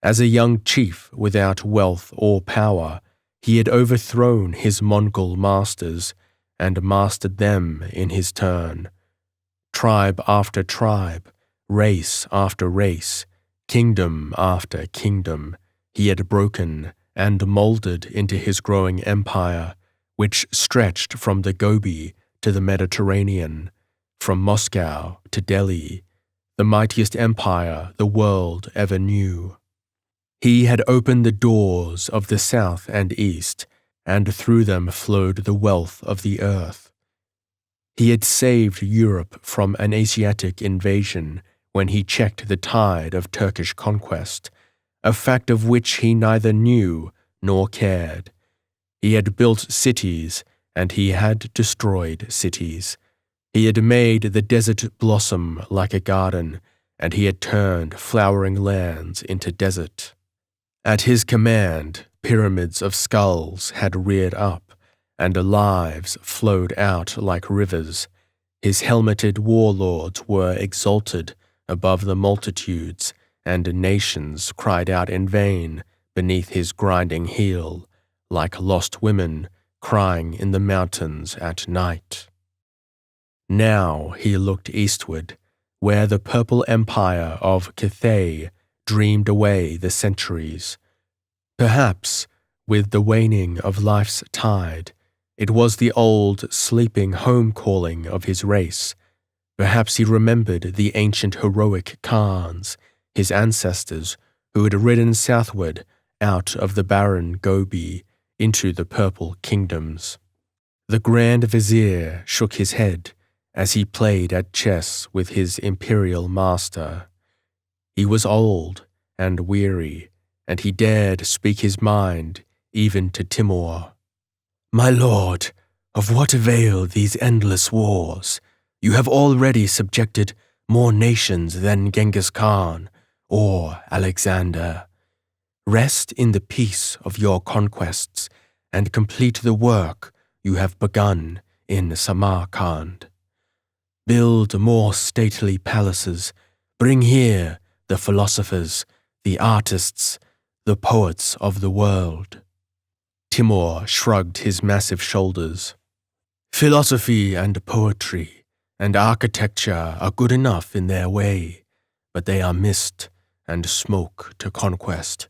As a young chief without wealth or power, he had overthrown his Mongol masters and mastered them in his turn. Tribe after tribe, race after race, kingdom after kingdom, he had broken and molded into his growing empire, which stretched from the Gobi to the Mediterranean, from Moscow to Delhi, the mightiest empire the world ever knew. He had opened the doors of the south and east, and through them flowed the wealth of the earth. He had saved Europe from an Asiatic invasion when he checked the tide of Turkish conquest, a fact of which he neither knew nor cared. He had built cities, and he had destroyed cities. He had made the desert blossom like a garden, and he had turned flowering lands into desert. At his command, pyramids of skulls had reared up, and lives flowed out like rivers. His helmeted warlords were exalted above the multitudes, and nations cried out in vain beneath his grinding heel, like lost women crying in the mountains at night. Now he looked eastward, where the purple empire of Cathay dreamed away the centuries. Perhaps, with the waning of life's tide, it was the old sleeping home calling of his race. Perhaps he remembered the ancient heroic Khans, his ancestors, who had ridden southward out of the barren Gobi into the purple kingdoms. The Grand Vizier shook his head as he played at chess with his imperial master. He was old and weary, and he dared speak his mind even to Timur. "My lord, of what avail these endless wars? You have already subjected more nations than Genghis Khan or Alexander. Rest in the peace of your conquests and complete the work you have begun in Samarcand. Build more stately palaces, bring here the philosophers, the artists, the poets of the world." Timur shrugged his massive shoulders. "Philosophy and poetry and architecture are good enough in their way, but they are mist and smoke to conquest,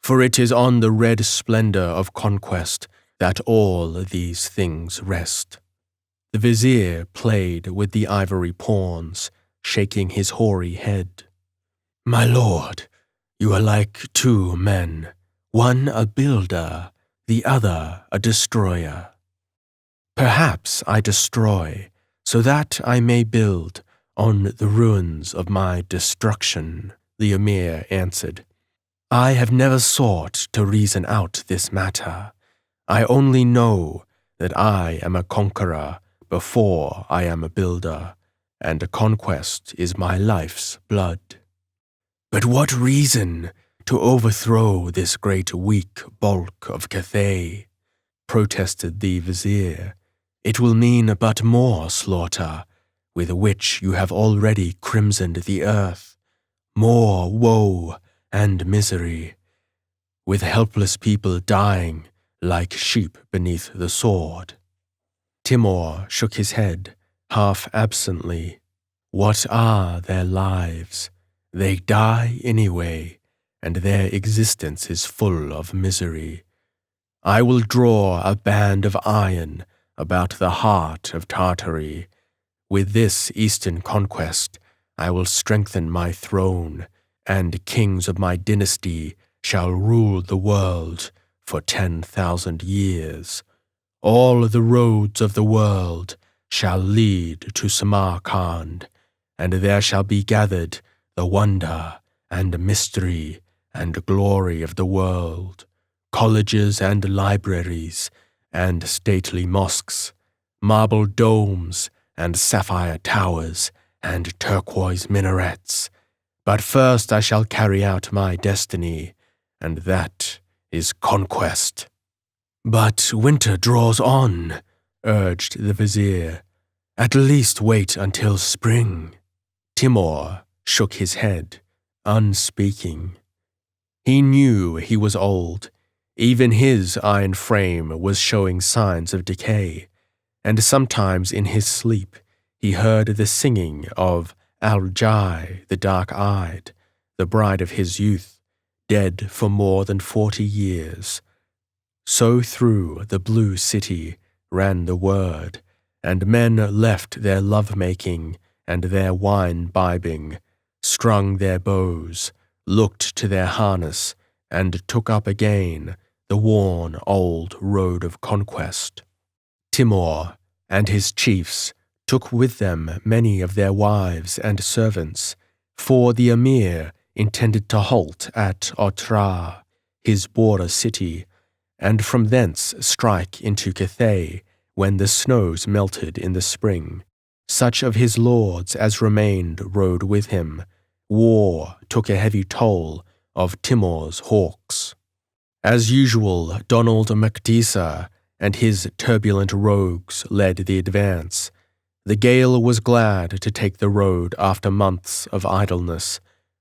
for it is on the red splendor of conquest that all these things rest." The vizier played with the ivory pawns, shaking his hoary head. "My lord, you are like two men, one a builder, the other a destroyer." "Perhaps I destroy, so that I may build on the ruins of my destruction," the emir answered. "I have never sought to reason out this matter. I only know that I am a conqueror before I am a builder, and a conquest is my life's blood. But what reason to overthrow this great weak bulk of Cathay? protested the vizier. "It will mean but more slaughter, with which you have already crimsoned the earth, more woe and misery, with helpless people dying like sheep beneath the sword." Timur shook his head, half absently. "What are their lives? They die anyway, and their existence is full of misery. I will draw a band of iron about the heart of Tartary. With this eastern conquest, I will strengthen my throne, and kings of my dynasty shall rule the world for 10,000 years. All the roads of the world shall lead to Samarcand, and there shall be gathered the wonder and mystery and glory of the world, colleges and libraries and stately mosques, marble domes and sapphire towers and turquoise minarets. But first I shall carry out my destiny, and that is conquest." "But winter draws on," urged the vizier. "At least wait until spring." Timur shook his head, unspeaking. He knew he was old. Even his iron frame was showing signs of decay, and sometimes in his sleep he heard the singing of Al-Jai, the dark-eyed, the bride of his youth, dead for more than 40 years. So through the blue city ran the word, and men left their love-making and their wine-bibbing, strung their bows, looked to their harness, and took up again the worn old road of conquest. Timur and his chiefs took with them many of their wives and servants, for the emir intended to halt at Otrar, his border city, and from thence strike into Cathay when the snows melted in the spring. Such of his lords as remained rode with him. War took a heavy toll of Timur's hawks. As usual, Donald Macdisa and his turbulent rogues led the advance. The Gael was glad to take the road after months of idleness,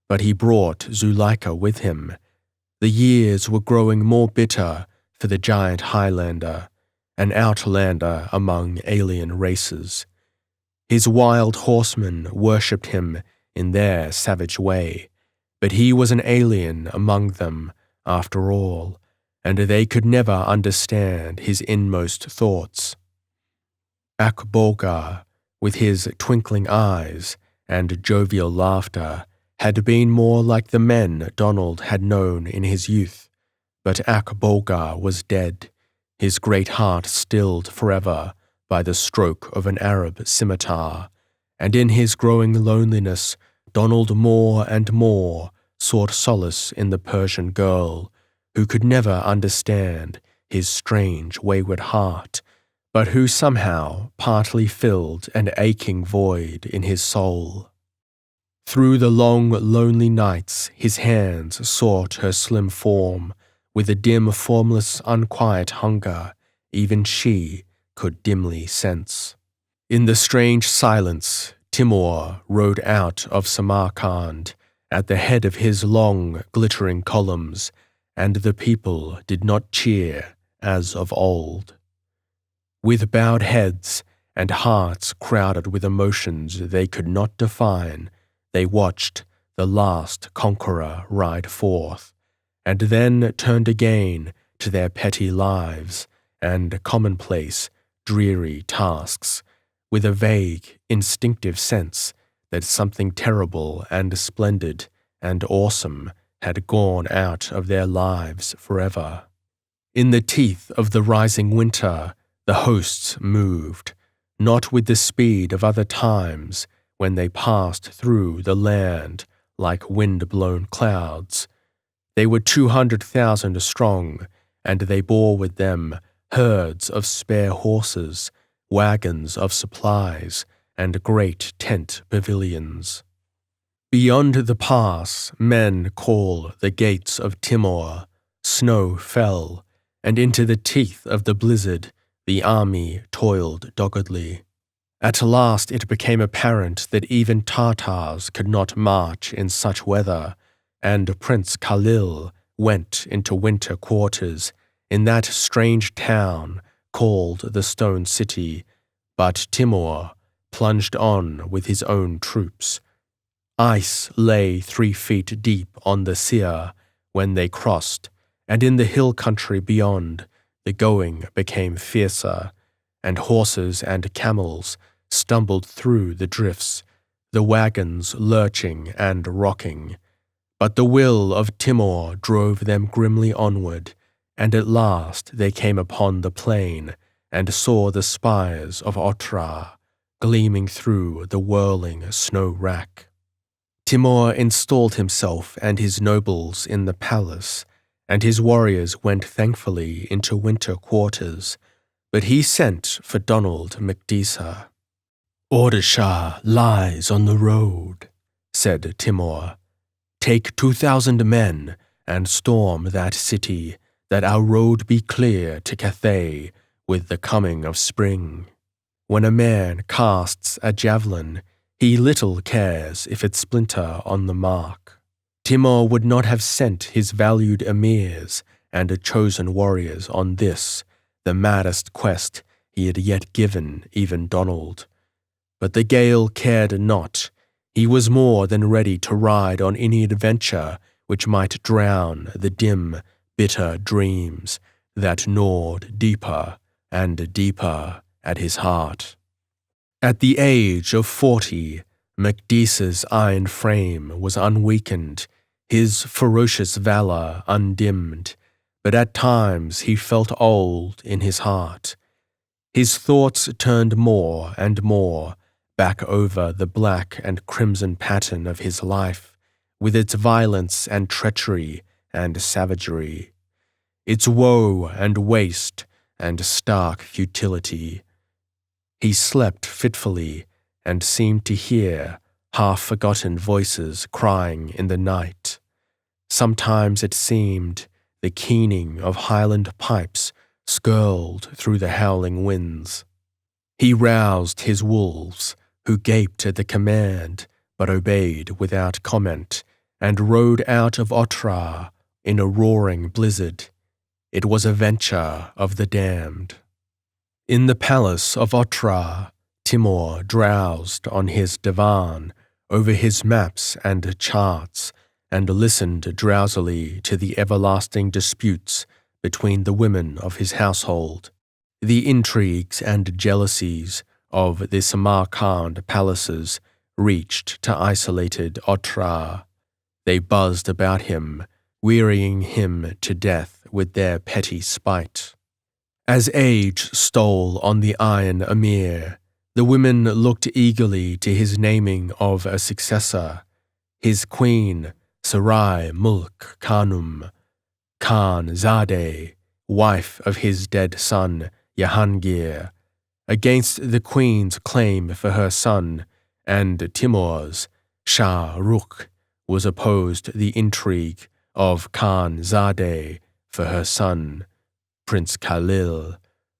but he brought Zuleika with him. The years were growing more bitter for the giant Highlander, an outlander among alien races. His wild horsemen worshipped him in their savage way, but he was an alien among them after all, and they could never understand his inmost thoughts. Akbolgar, with his twinkling eyes and jovial laughter, had been more like the men Donald had known in his youth. But Akbolgar was dead, his great heart stilled forever by the stroke of an Arab scimitar, and in his growing loneliness Donald more and more sought solace in the Persian girl, who could never understand his strange wayward heart, but who somehow partly filled an aching void in his soul. Through the long, lonely nights his hands sought her slim form, with a dim, formless, unquiet hunger even she could dimly sense. In the strange silence, Timur rode out of Samarcand at the head of his long, glittering columns, and the people did not cheer as of old. With bowed heads and hearts crowded with emotions they could not define, they watched the last conqueror ride forth, and then turned again to their petty lives and commonplace, dreary tasks, with a vague, instinctive sense that something terrible and splendid and awesome had gone out of their lives forever. In the teeth of the rising winter, the hosts moved, not with the speed of other times when they passed through the land like wind-blown clouds. They were 200,000 strong, and they bore with them herds of spare horses, wagons of supplies, and great tent pavilions. Beyond the pass men call the gates of Timur, snow fell, and into the teeth of the blizzard the army toiled doggedly. At last it became apparent that even Tartars could not march in such weather, and Prince Khalil went into winter quarters in that strange town called the Stone City, but Timur plunged on with his own troops. Ice lay 3 feet deep on the Sir when they crossed, and in the hill country beyond, the going became fiercer, and horses and camels stumbled through the drifts, the wagons lurching and rocking. But the will of Timur drove them grimly onward, and at last they came upon the plain and saw the spires of Otrar gleaming through the whirling snow wrack. Timur installed himself and his nobles in the palace, and his warriors went thankfully into winter quarters, but he sent for Donald Macdisa. "Ordashar lies on the road," said Timur. "Take 2,000 men and storm that city, that our road be clear to Cathay with the coming of spring. When a man casts a javelin, he little cares if it splinter on the mark." Timur would not have sent his valued emirs and chosen warriors on this, the maddest quest he had yet given even Donald. But the Gael cared not. He was more than ready to ride on any adventure which might drown the dim, bitter dreams that gnawed deeper and deeper at his heart. At the age of 40, Macdisa's iron frame was unweakened, his ferocious valor undimmed, but at times he felt old in his heart. His thoughts turned more and more back over the black and crimson pattern of his life, with its violence and treachery and savagery, its woe and waste and stark futility. He slept fitfully and seemed to hear half-forgotten voices crying in the night. Sometimes it seemed the keening of Highland pipes skirled through the howling winds. He roused his wolves, who gaped at the command but obeyed without comment, and rode out of Otrar in a roaring blizzard. It was a venture of the damned. In the palace of Otrar, Timur drowsed on his divan over his maps and charts, and listened drowsily to the everlasting disputes between the women of his household, the intrigues and jealousies of the Samarcand palaces reached to isolated Otrar. They buzzed about him, wearying him to death with their petty spite. As age stole on the Iron Emir, the women looked eagerly to his naming of a successor. His queen, Sarai Mulk Khanum, Khan Zadeh, wife of his dead son Jahangir, against the queen's claim for her son, and Timur's, Shah Rukh, was opposed the intrigue of Khan Zadeh for her son, Prince Khalil,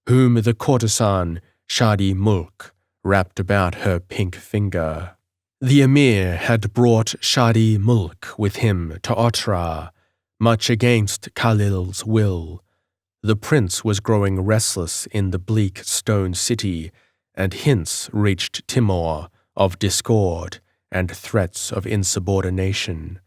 whom the courtesan Shadi Mulk wrapped about her pink finger. The emir had brought Shadi Mulk with him to Otrar, much against Khalil's will. The prince was growing restless in the bleak stone city, and hints reached Timur of discord and threats of insubordination.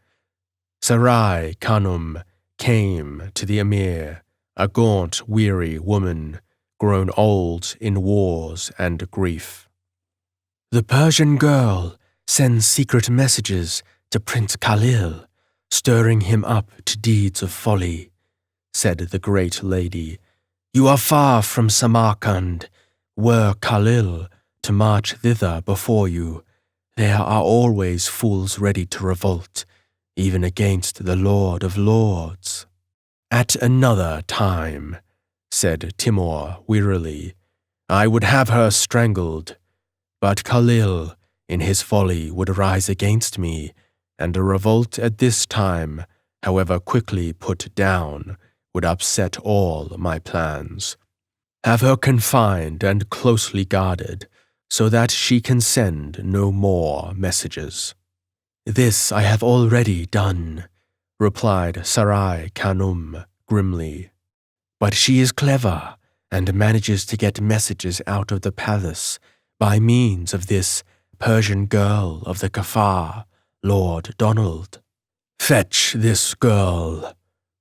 Sarai Khanum came to the emir, a gaunt, weary woman, grown old in wars and grief. "The Persian girl sends secret messages to Prince Khalil, stirring him up to deeds of folly," said the great lady. "You are far from Samarcand. Were Khalil to march thither before you, there are always fools ready to revolt, even against the Lord of Lords." "At another time," said Timur wearily, "I would have her strangled, but Khalil in his folly would rise against me, and a revolt at this time, however quickly put down, would upset all my plans. Have her confined and closely guarded, so that she can send no more messages." "This I have already done," replied Sarai Khanum grimly. "But she is clever and manages to get messages out of the palace by means of this Persian girl of the Kafar, Lord Donald." "Fetch this girl,"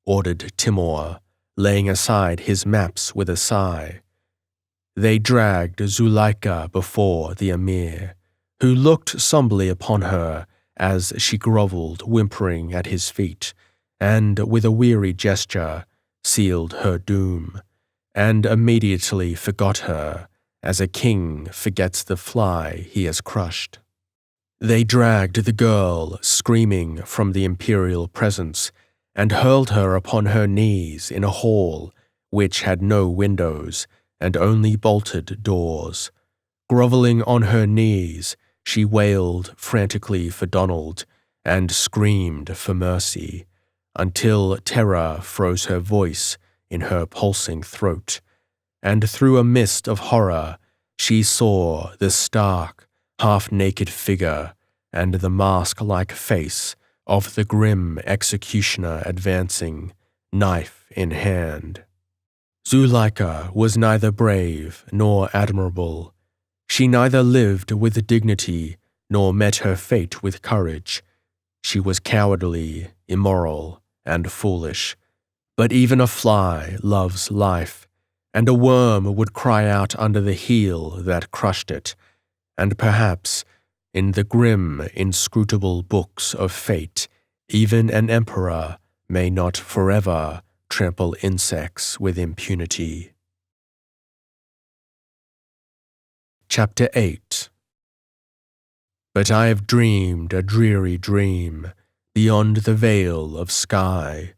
ordered Timur, laying aside his maps with a sigh. They dragged Zuleika before the emir, who looked somberly upon her as she grovelled whimpering at his feet, and with a weary gesture sealed her doom, and immediately forgot her, as a king forgets the fly he has crushed. They dragged the girl, screaming, from the imperial presence, and hurled her upon her knees in a hall which had no windows and only bolted doors. Grovelling on her knees, she wailed frantically for Donald and screamed for mercy, until terror froze her voice in her pulsing throat, and through a mist of horror she saw the stark, half-naked figure and the mask-like face of the grim executioner advancing, knife in hand. Zuleika was neither brave nor admirable. She neither lived with dignity nor met her fate with courage. She was cowardly, immoral, and foolish. But even a fly loves life, and a worm would cry out under the heel that crushed it, and perhaps, in the grim, inscrutable books of fate, even an emperor may not forever trample insects with impunity. Chapter 8. But I have dreamed a dreary dream. Beyond the veil of sky,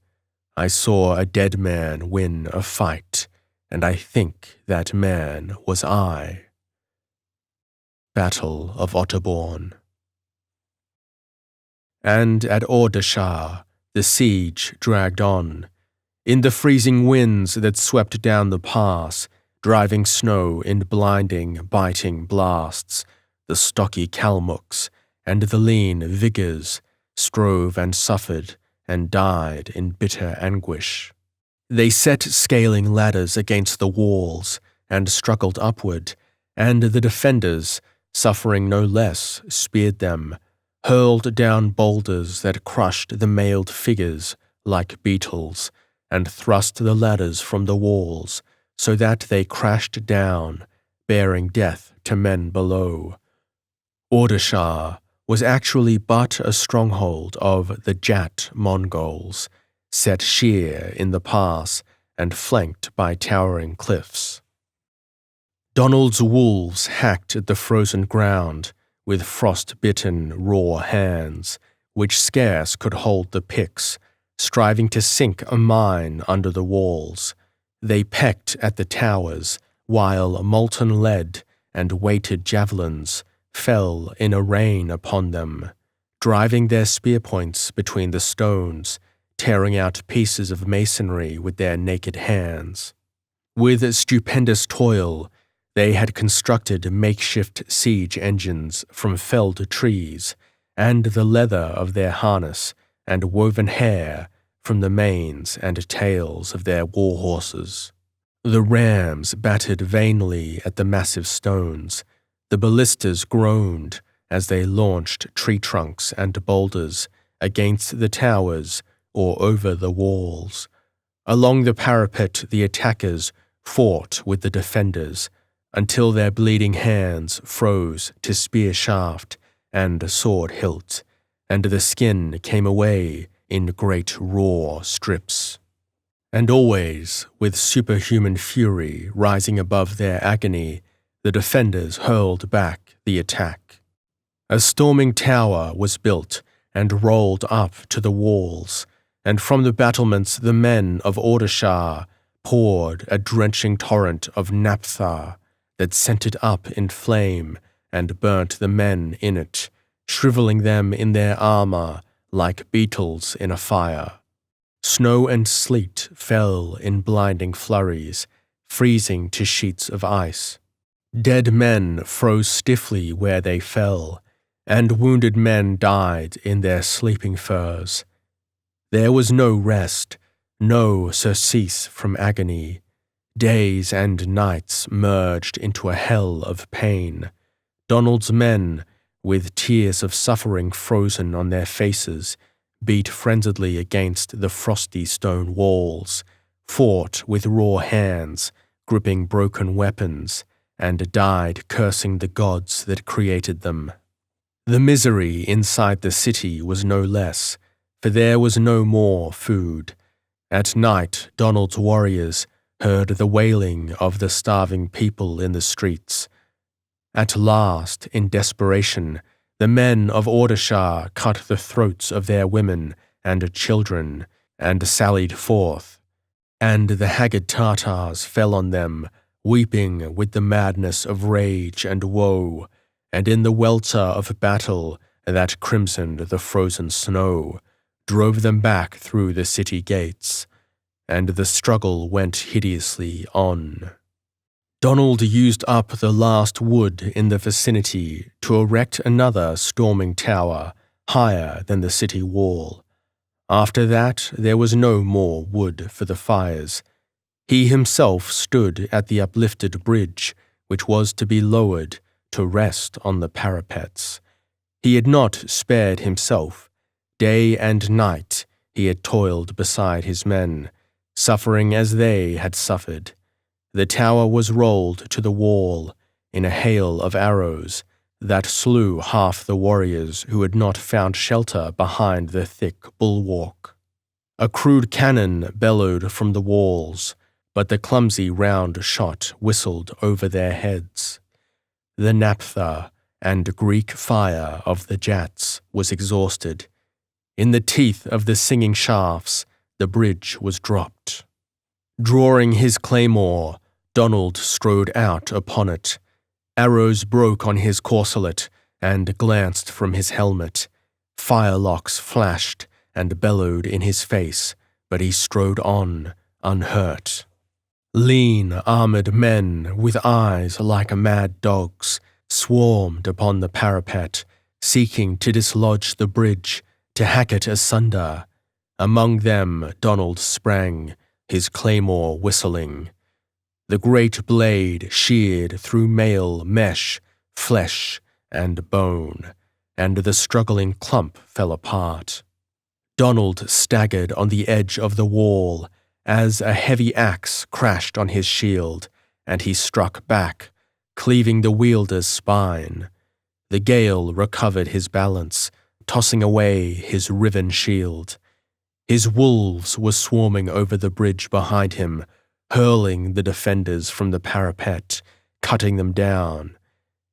I saw a dead man win a fight, and I think that man was I. Battle of Otterbourne. And at Ordashar, the siege dragged on. In the freezing winds that swept down the pass, driving snow in blinding, biting blasts, the stocky Kalmucks and the lean Vigors strove and suffered and died in bitter anguish. They set scaling ladders against the walls and struggled upward, and the defenders, suffering no less, speared them, hurled down boulders that crushed the mailed figures like beetles, and thrust the ladders from the walls so that they crashed down, bearing death to men below. Ordashar was actually but a stronghold of the Jat Mongols, set sheer in the pass and flanked by towering cliffs. Donald's wolves hacked at the frozen ground with frost-bitten raw hands, which scarce could hold the picks, striving to sink a mine under the walls. They pecked at the towers, while molten lead and weighted javelins fell in a rain upon them, driving their spear points between the stones, tearing out pieces of masonry with their naked hands. With stupendous toil, they had constructed makeshift siege engines from felled trees, and the leather of their harness and woven hair from the manes and tails of their war horses. The rams battered vainly at the massive stones. The ballistas groaned as they launched tree trunks and boulders against the towers or over the walls. Along the parapet the attackers fought with the defenders until their bleeding hands froze to spear shaft and sword hilt, and the skin came away in great raw strips. And always, with superhuman fury rising above their agony, the defenders hurled back the attack. A storming tower was built and rolled up to the walls, and from the battlements the men of Ordashar poured a drenching torrent of naphtha that sent it up in flame and burnt the men in it, shriveling them in their armor like beetles in a fire. Snow and sleet fell in blinding flurries, freezing to sheets of ice. Dead men froze stiffly where they fell, and wounded men died in their sleeping furs. There was no rest, no surcease from agony. Days and nights merged into a hell of pain. Donald's men, with tears of suffering frozen on their faces, beat frenziedly against the frosty stone walls, fought with raw hands, gripping broken weapons, and died cursing the gods that created them. The misery inside the city was no less, for there was no more food. At night, Donald's warriors heard the wailing of the starving people in the streets. At last, in desperation, the men of Ordashar cut the throats of their women and children and sallied forth, and the haggard Tartars fell on them, weeping with the madness of rage and woe, and in the welter of battle that crimsoned the frozen snow, drove them back through the city gates, and the struggle went hideously on. Donald used up the last wood in the vicinity to erect another storming tower higher than the city wall. After that, there was no more wood for the fires. He himself stood at the uplifted bridge, which was to be lowered to rest on the parapets. He had not spared himself. Day and night he had toiled beside his men, suffering as they had suffered. The tower was rolled to the wall in a hail of arrows that slew half the warriors who had not found shelter behind the thick bulwark. A crude cannon bellowed from the walls, but the clumsy round shot whistled over their heads. The naphtha and Greek fire of the jats was exhausted. In the teeth of the singing shafts, the bridge was dropped. Drawing his claymore, Donald strode out upon it. Arrows broke on his corselet and glanced from his helmet. Firelocks flashed and bellowed in his face, but he strode on, unhurt. Lean, armored men with eyes like mad dogs swarmed upon the parapet, seeking to dislodge the bridge, to hack it asunder. Among them Donald sprang, his claymore whistling. The great blade sheared through mail, mesh, flesh, and bone, and the struggling clump fell apart. Donald staggered on the edge of the wall as a heavy axe crashed on his shield, and he struck back, cleaving the wielder's spine. The gale recovered his balance, tossing away his riven shield. His wolves were swarming over the bridge behind him, hurling the defenders from the parapet, cutting them down.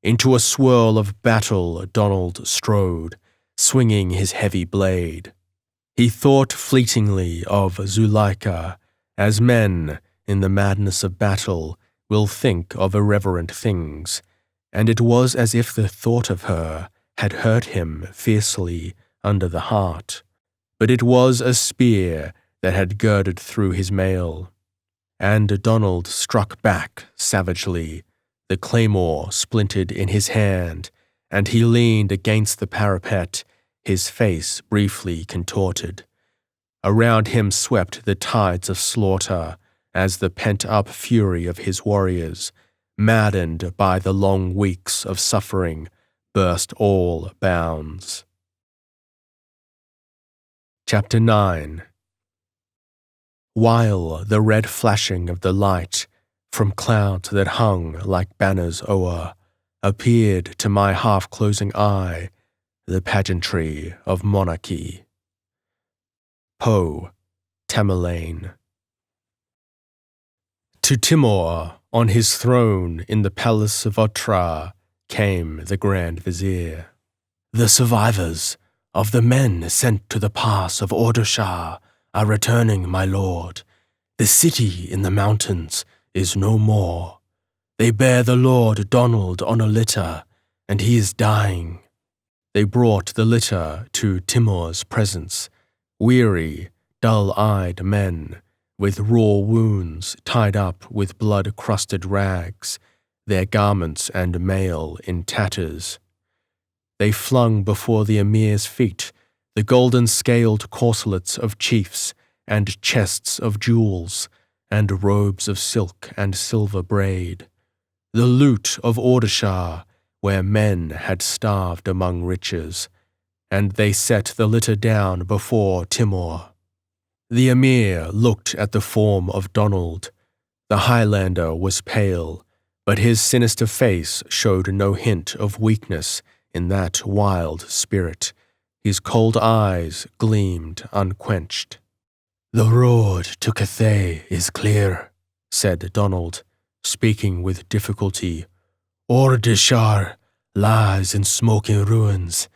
Into a swirl of battle Donald strode, swinging his heavy blade. He thought fleetingly of Zuleika, as men, in the madness of battle, will think of irreverent things, and it was as if the thought of her had hurt him fiercely under the heart. But it was a spear that had girded through his mail. And Donald struck back savagely. The claymore splintered in his hand, and he leaned against the parapet, his face briefly contorted. Around him swept the tides of slaughter as the pent-up fury of his warriors, maddened by the long weeks of suffering, burst all bounds. Chapter 9. While the red flashing of the light from clouds that hung like banners o'er appeared to my half-closing eye, the pageantry of monarchy. Poe, Tamerlane. To Timur, on his throne in the palace of Otrar, came the Grand Vizier. The survivors of the men sent to the pass of Ordashar are returning, my lord. The city in the mountains is no more. They bear the Lord Donald on a litter, and he is dying. They brought the litter to Timur's presence. Weary, dull-eyed men, with raw wounds tied up with blood-crusted rags, their garments and mail in tatters. They flung before the emir's feet the golden-scaled corselets of chiefs and chests of jewels and robes of silk and silver braid, the loot of Ordashar, where men had starved among riches, and they set the litter down before Timur. The emir looked at the form of Donald. The Highlander was pale, but his sinister face showed no hint of weakness in that wild spirit. His cold eyes gleamed unquenched. "The road to Cathay is clear," said Donald, speaking with difficulty. "Ordashar lies in smoking ruins.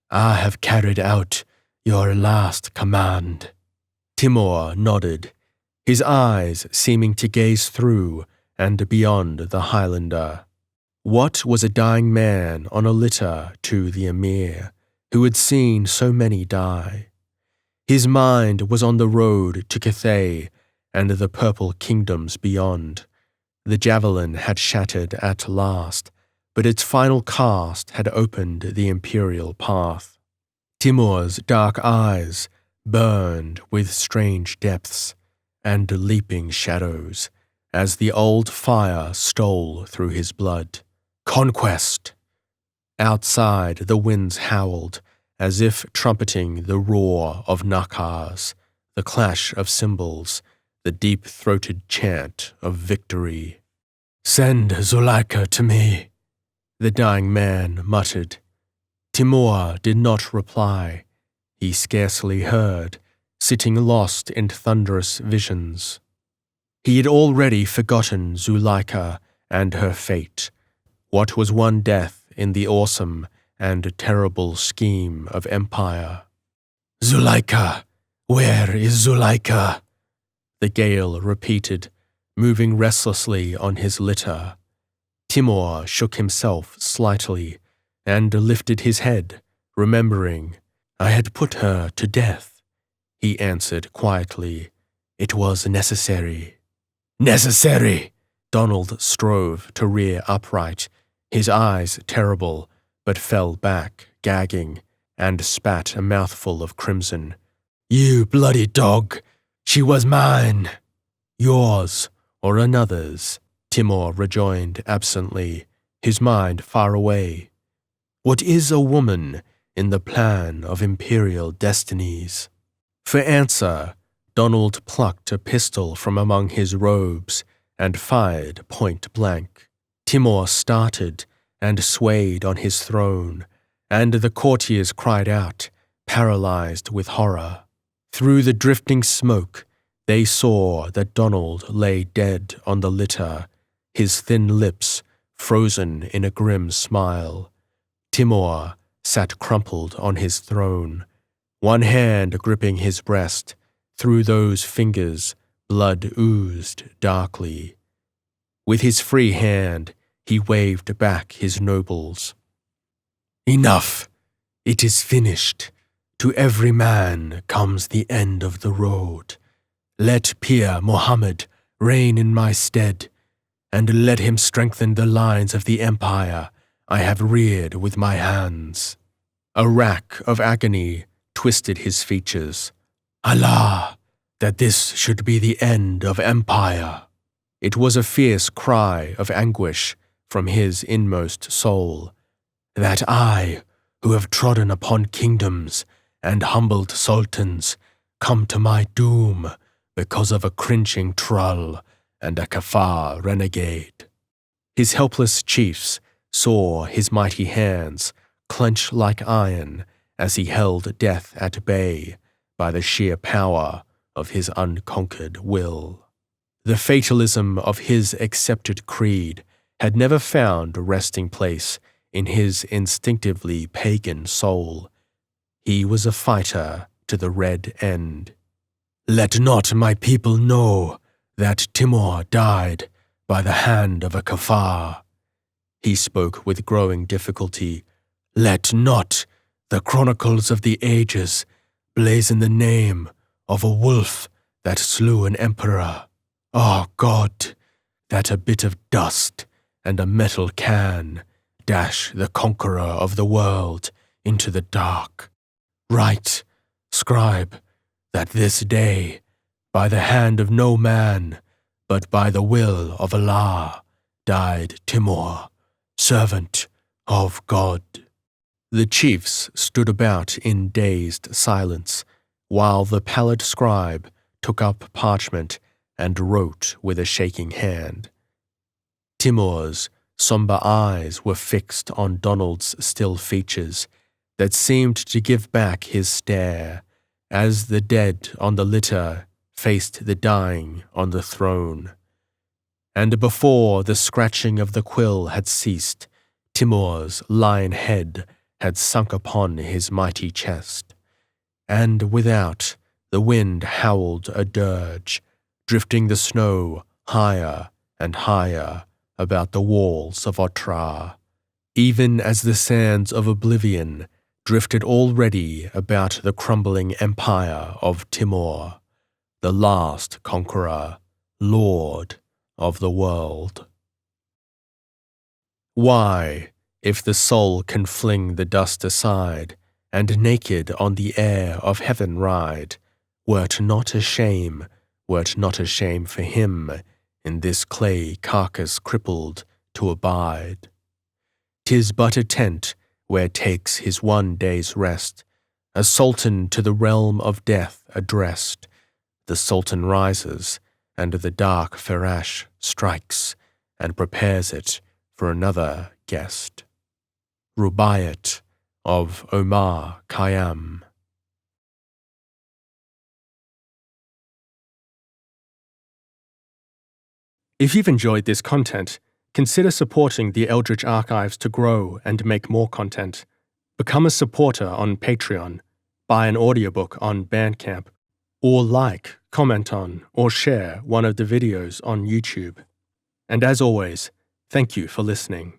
I have carried out your last command." Timur nodded, his eyes seeming to gaze through and beyond the Highlander. What was a dying man on a litter to the emir, who had seen so many die? His mind was on the road to Cathay and the purple kingdoms beyond. The javelin had shattered at last, but its final cast had opened the imperial path. Timur's dark eyes burned with strange depths and leaping shadows as the old fire stole through his blood. Conquest! Outside, the winds howled, as if trumpeting the roar of nakars, the clash of cymbals, the deep-throated chant of victory. "Send Zuleika to me," the dying man muttered. Timur did not reply. He scarcely heard, sitting lost in thunderous visions. He had already forgotten Zuleika and her fate. What was one death in the awesome and terrible scheme of empire? "Zuleika! Where is Zuleika?" the Gale repeated, moving restlessly on his litter. Timur shook himself slightly and lifted his head, remembering. "I had put her to death," he answered quietly. "It was necessary." "Necessary!" Donald strove to rear upright, his eyes terrible, but fell back, gagging, and spat a mouthful of crimson. "You bloody dog! She was mine!" "Yours, or another's," Timur rejoined absently, his mind far away. What is a woman in the plan of imperial destinies? For answer, Donald plucked a pistol from among his robes and fired point blank. Timur started and swayed on his throne, and the courtiers cried out, paralyzed with horror. Through the drifting smoke, they saw that Donald lay dead on the litter, his thin lips frozen in a grim smile. Timur sat crumpled on his throne, one hand gripping his breast. Through those fingers, blood oozed darkly. With his free hand, he waved back his nobles. "Enough! It is finished. To every man comes the end of the road. Let Pir Muhammad reign in my stead, and let him strengthen the lines of the empire I have reared with my hands." A rack of agony twisted his features. "Allah, that this should be the end of empire!" It was a fierce cry of anguish from his inmost soul. "That I, who have trodden upon kingdoms and humbled sultans, come to my doom because of a cringing trull and a kafar renegade." His helpless chiefs saw his mighty hands clench like iron as he held death at bay by the sheer power of his unconquered will. The fatalism of his accepted creed had never found a resting place in his instinctively pagan soul. He was a fighter to the red end. "Let not my people know that Timur died by the hand of a kafar," he spoke with growing difficulty. "Let not the chronicles of the ages blazon the name of a wolf that slew an emperor. Oh God, that a bit of dust and a metal can dash the conqueror of the world into the dark. Write, scribe, that this day, by the hand of no man, but by the will of Allah, died Timur, servant of God. The chiefs stood about in dazed silence, while the pallid scribe took up parchment and wrote with a shaking hand. Timur's somber eyes were fixed on Donald's still features that seemed to give back his stare as the dead on the litter faced the dying on the throne. And before the scratching of the quill had ceased, Timur's lion head had sunk upon his mighty chest, and without the wind howled a dirge, drifting the snow higher and higher about the walls of Otrar, even as the sands of oblivion drifted already about the crumbling empire of Timur, the last conqueror, lord of the world. Why, if the soul can fling the dust aside, and naked on the air of heaven ride, were't not a shame for him in this clay carcass crippled to abide? 'Tis but a tent where takes his one day's rest, a sultan to the realm of death addressed. The sultan rises, and the dark Farash strikes, and prepares it for another guest. Rubaiyat of Omar Khayyam. If you've enjoyed this content, consider supporting the Eldritch Archives to grow and make more content. Become a supporter on Patreon, buy an audiobook on Bandcamp, or like, comment on, or share one of the videos on YouTube. And as always, thank you for listening.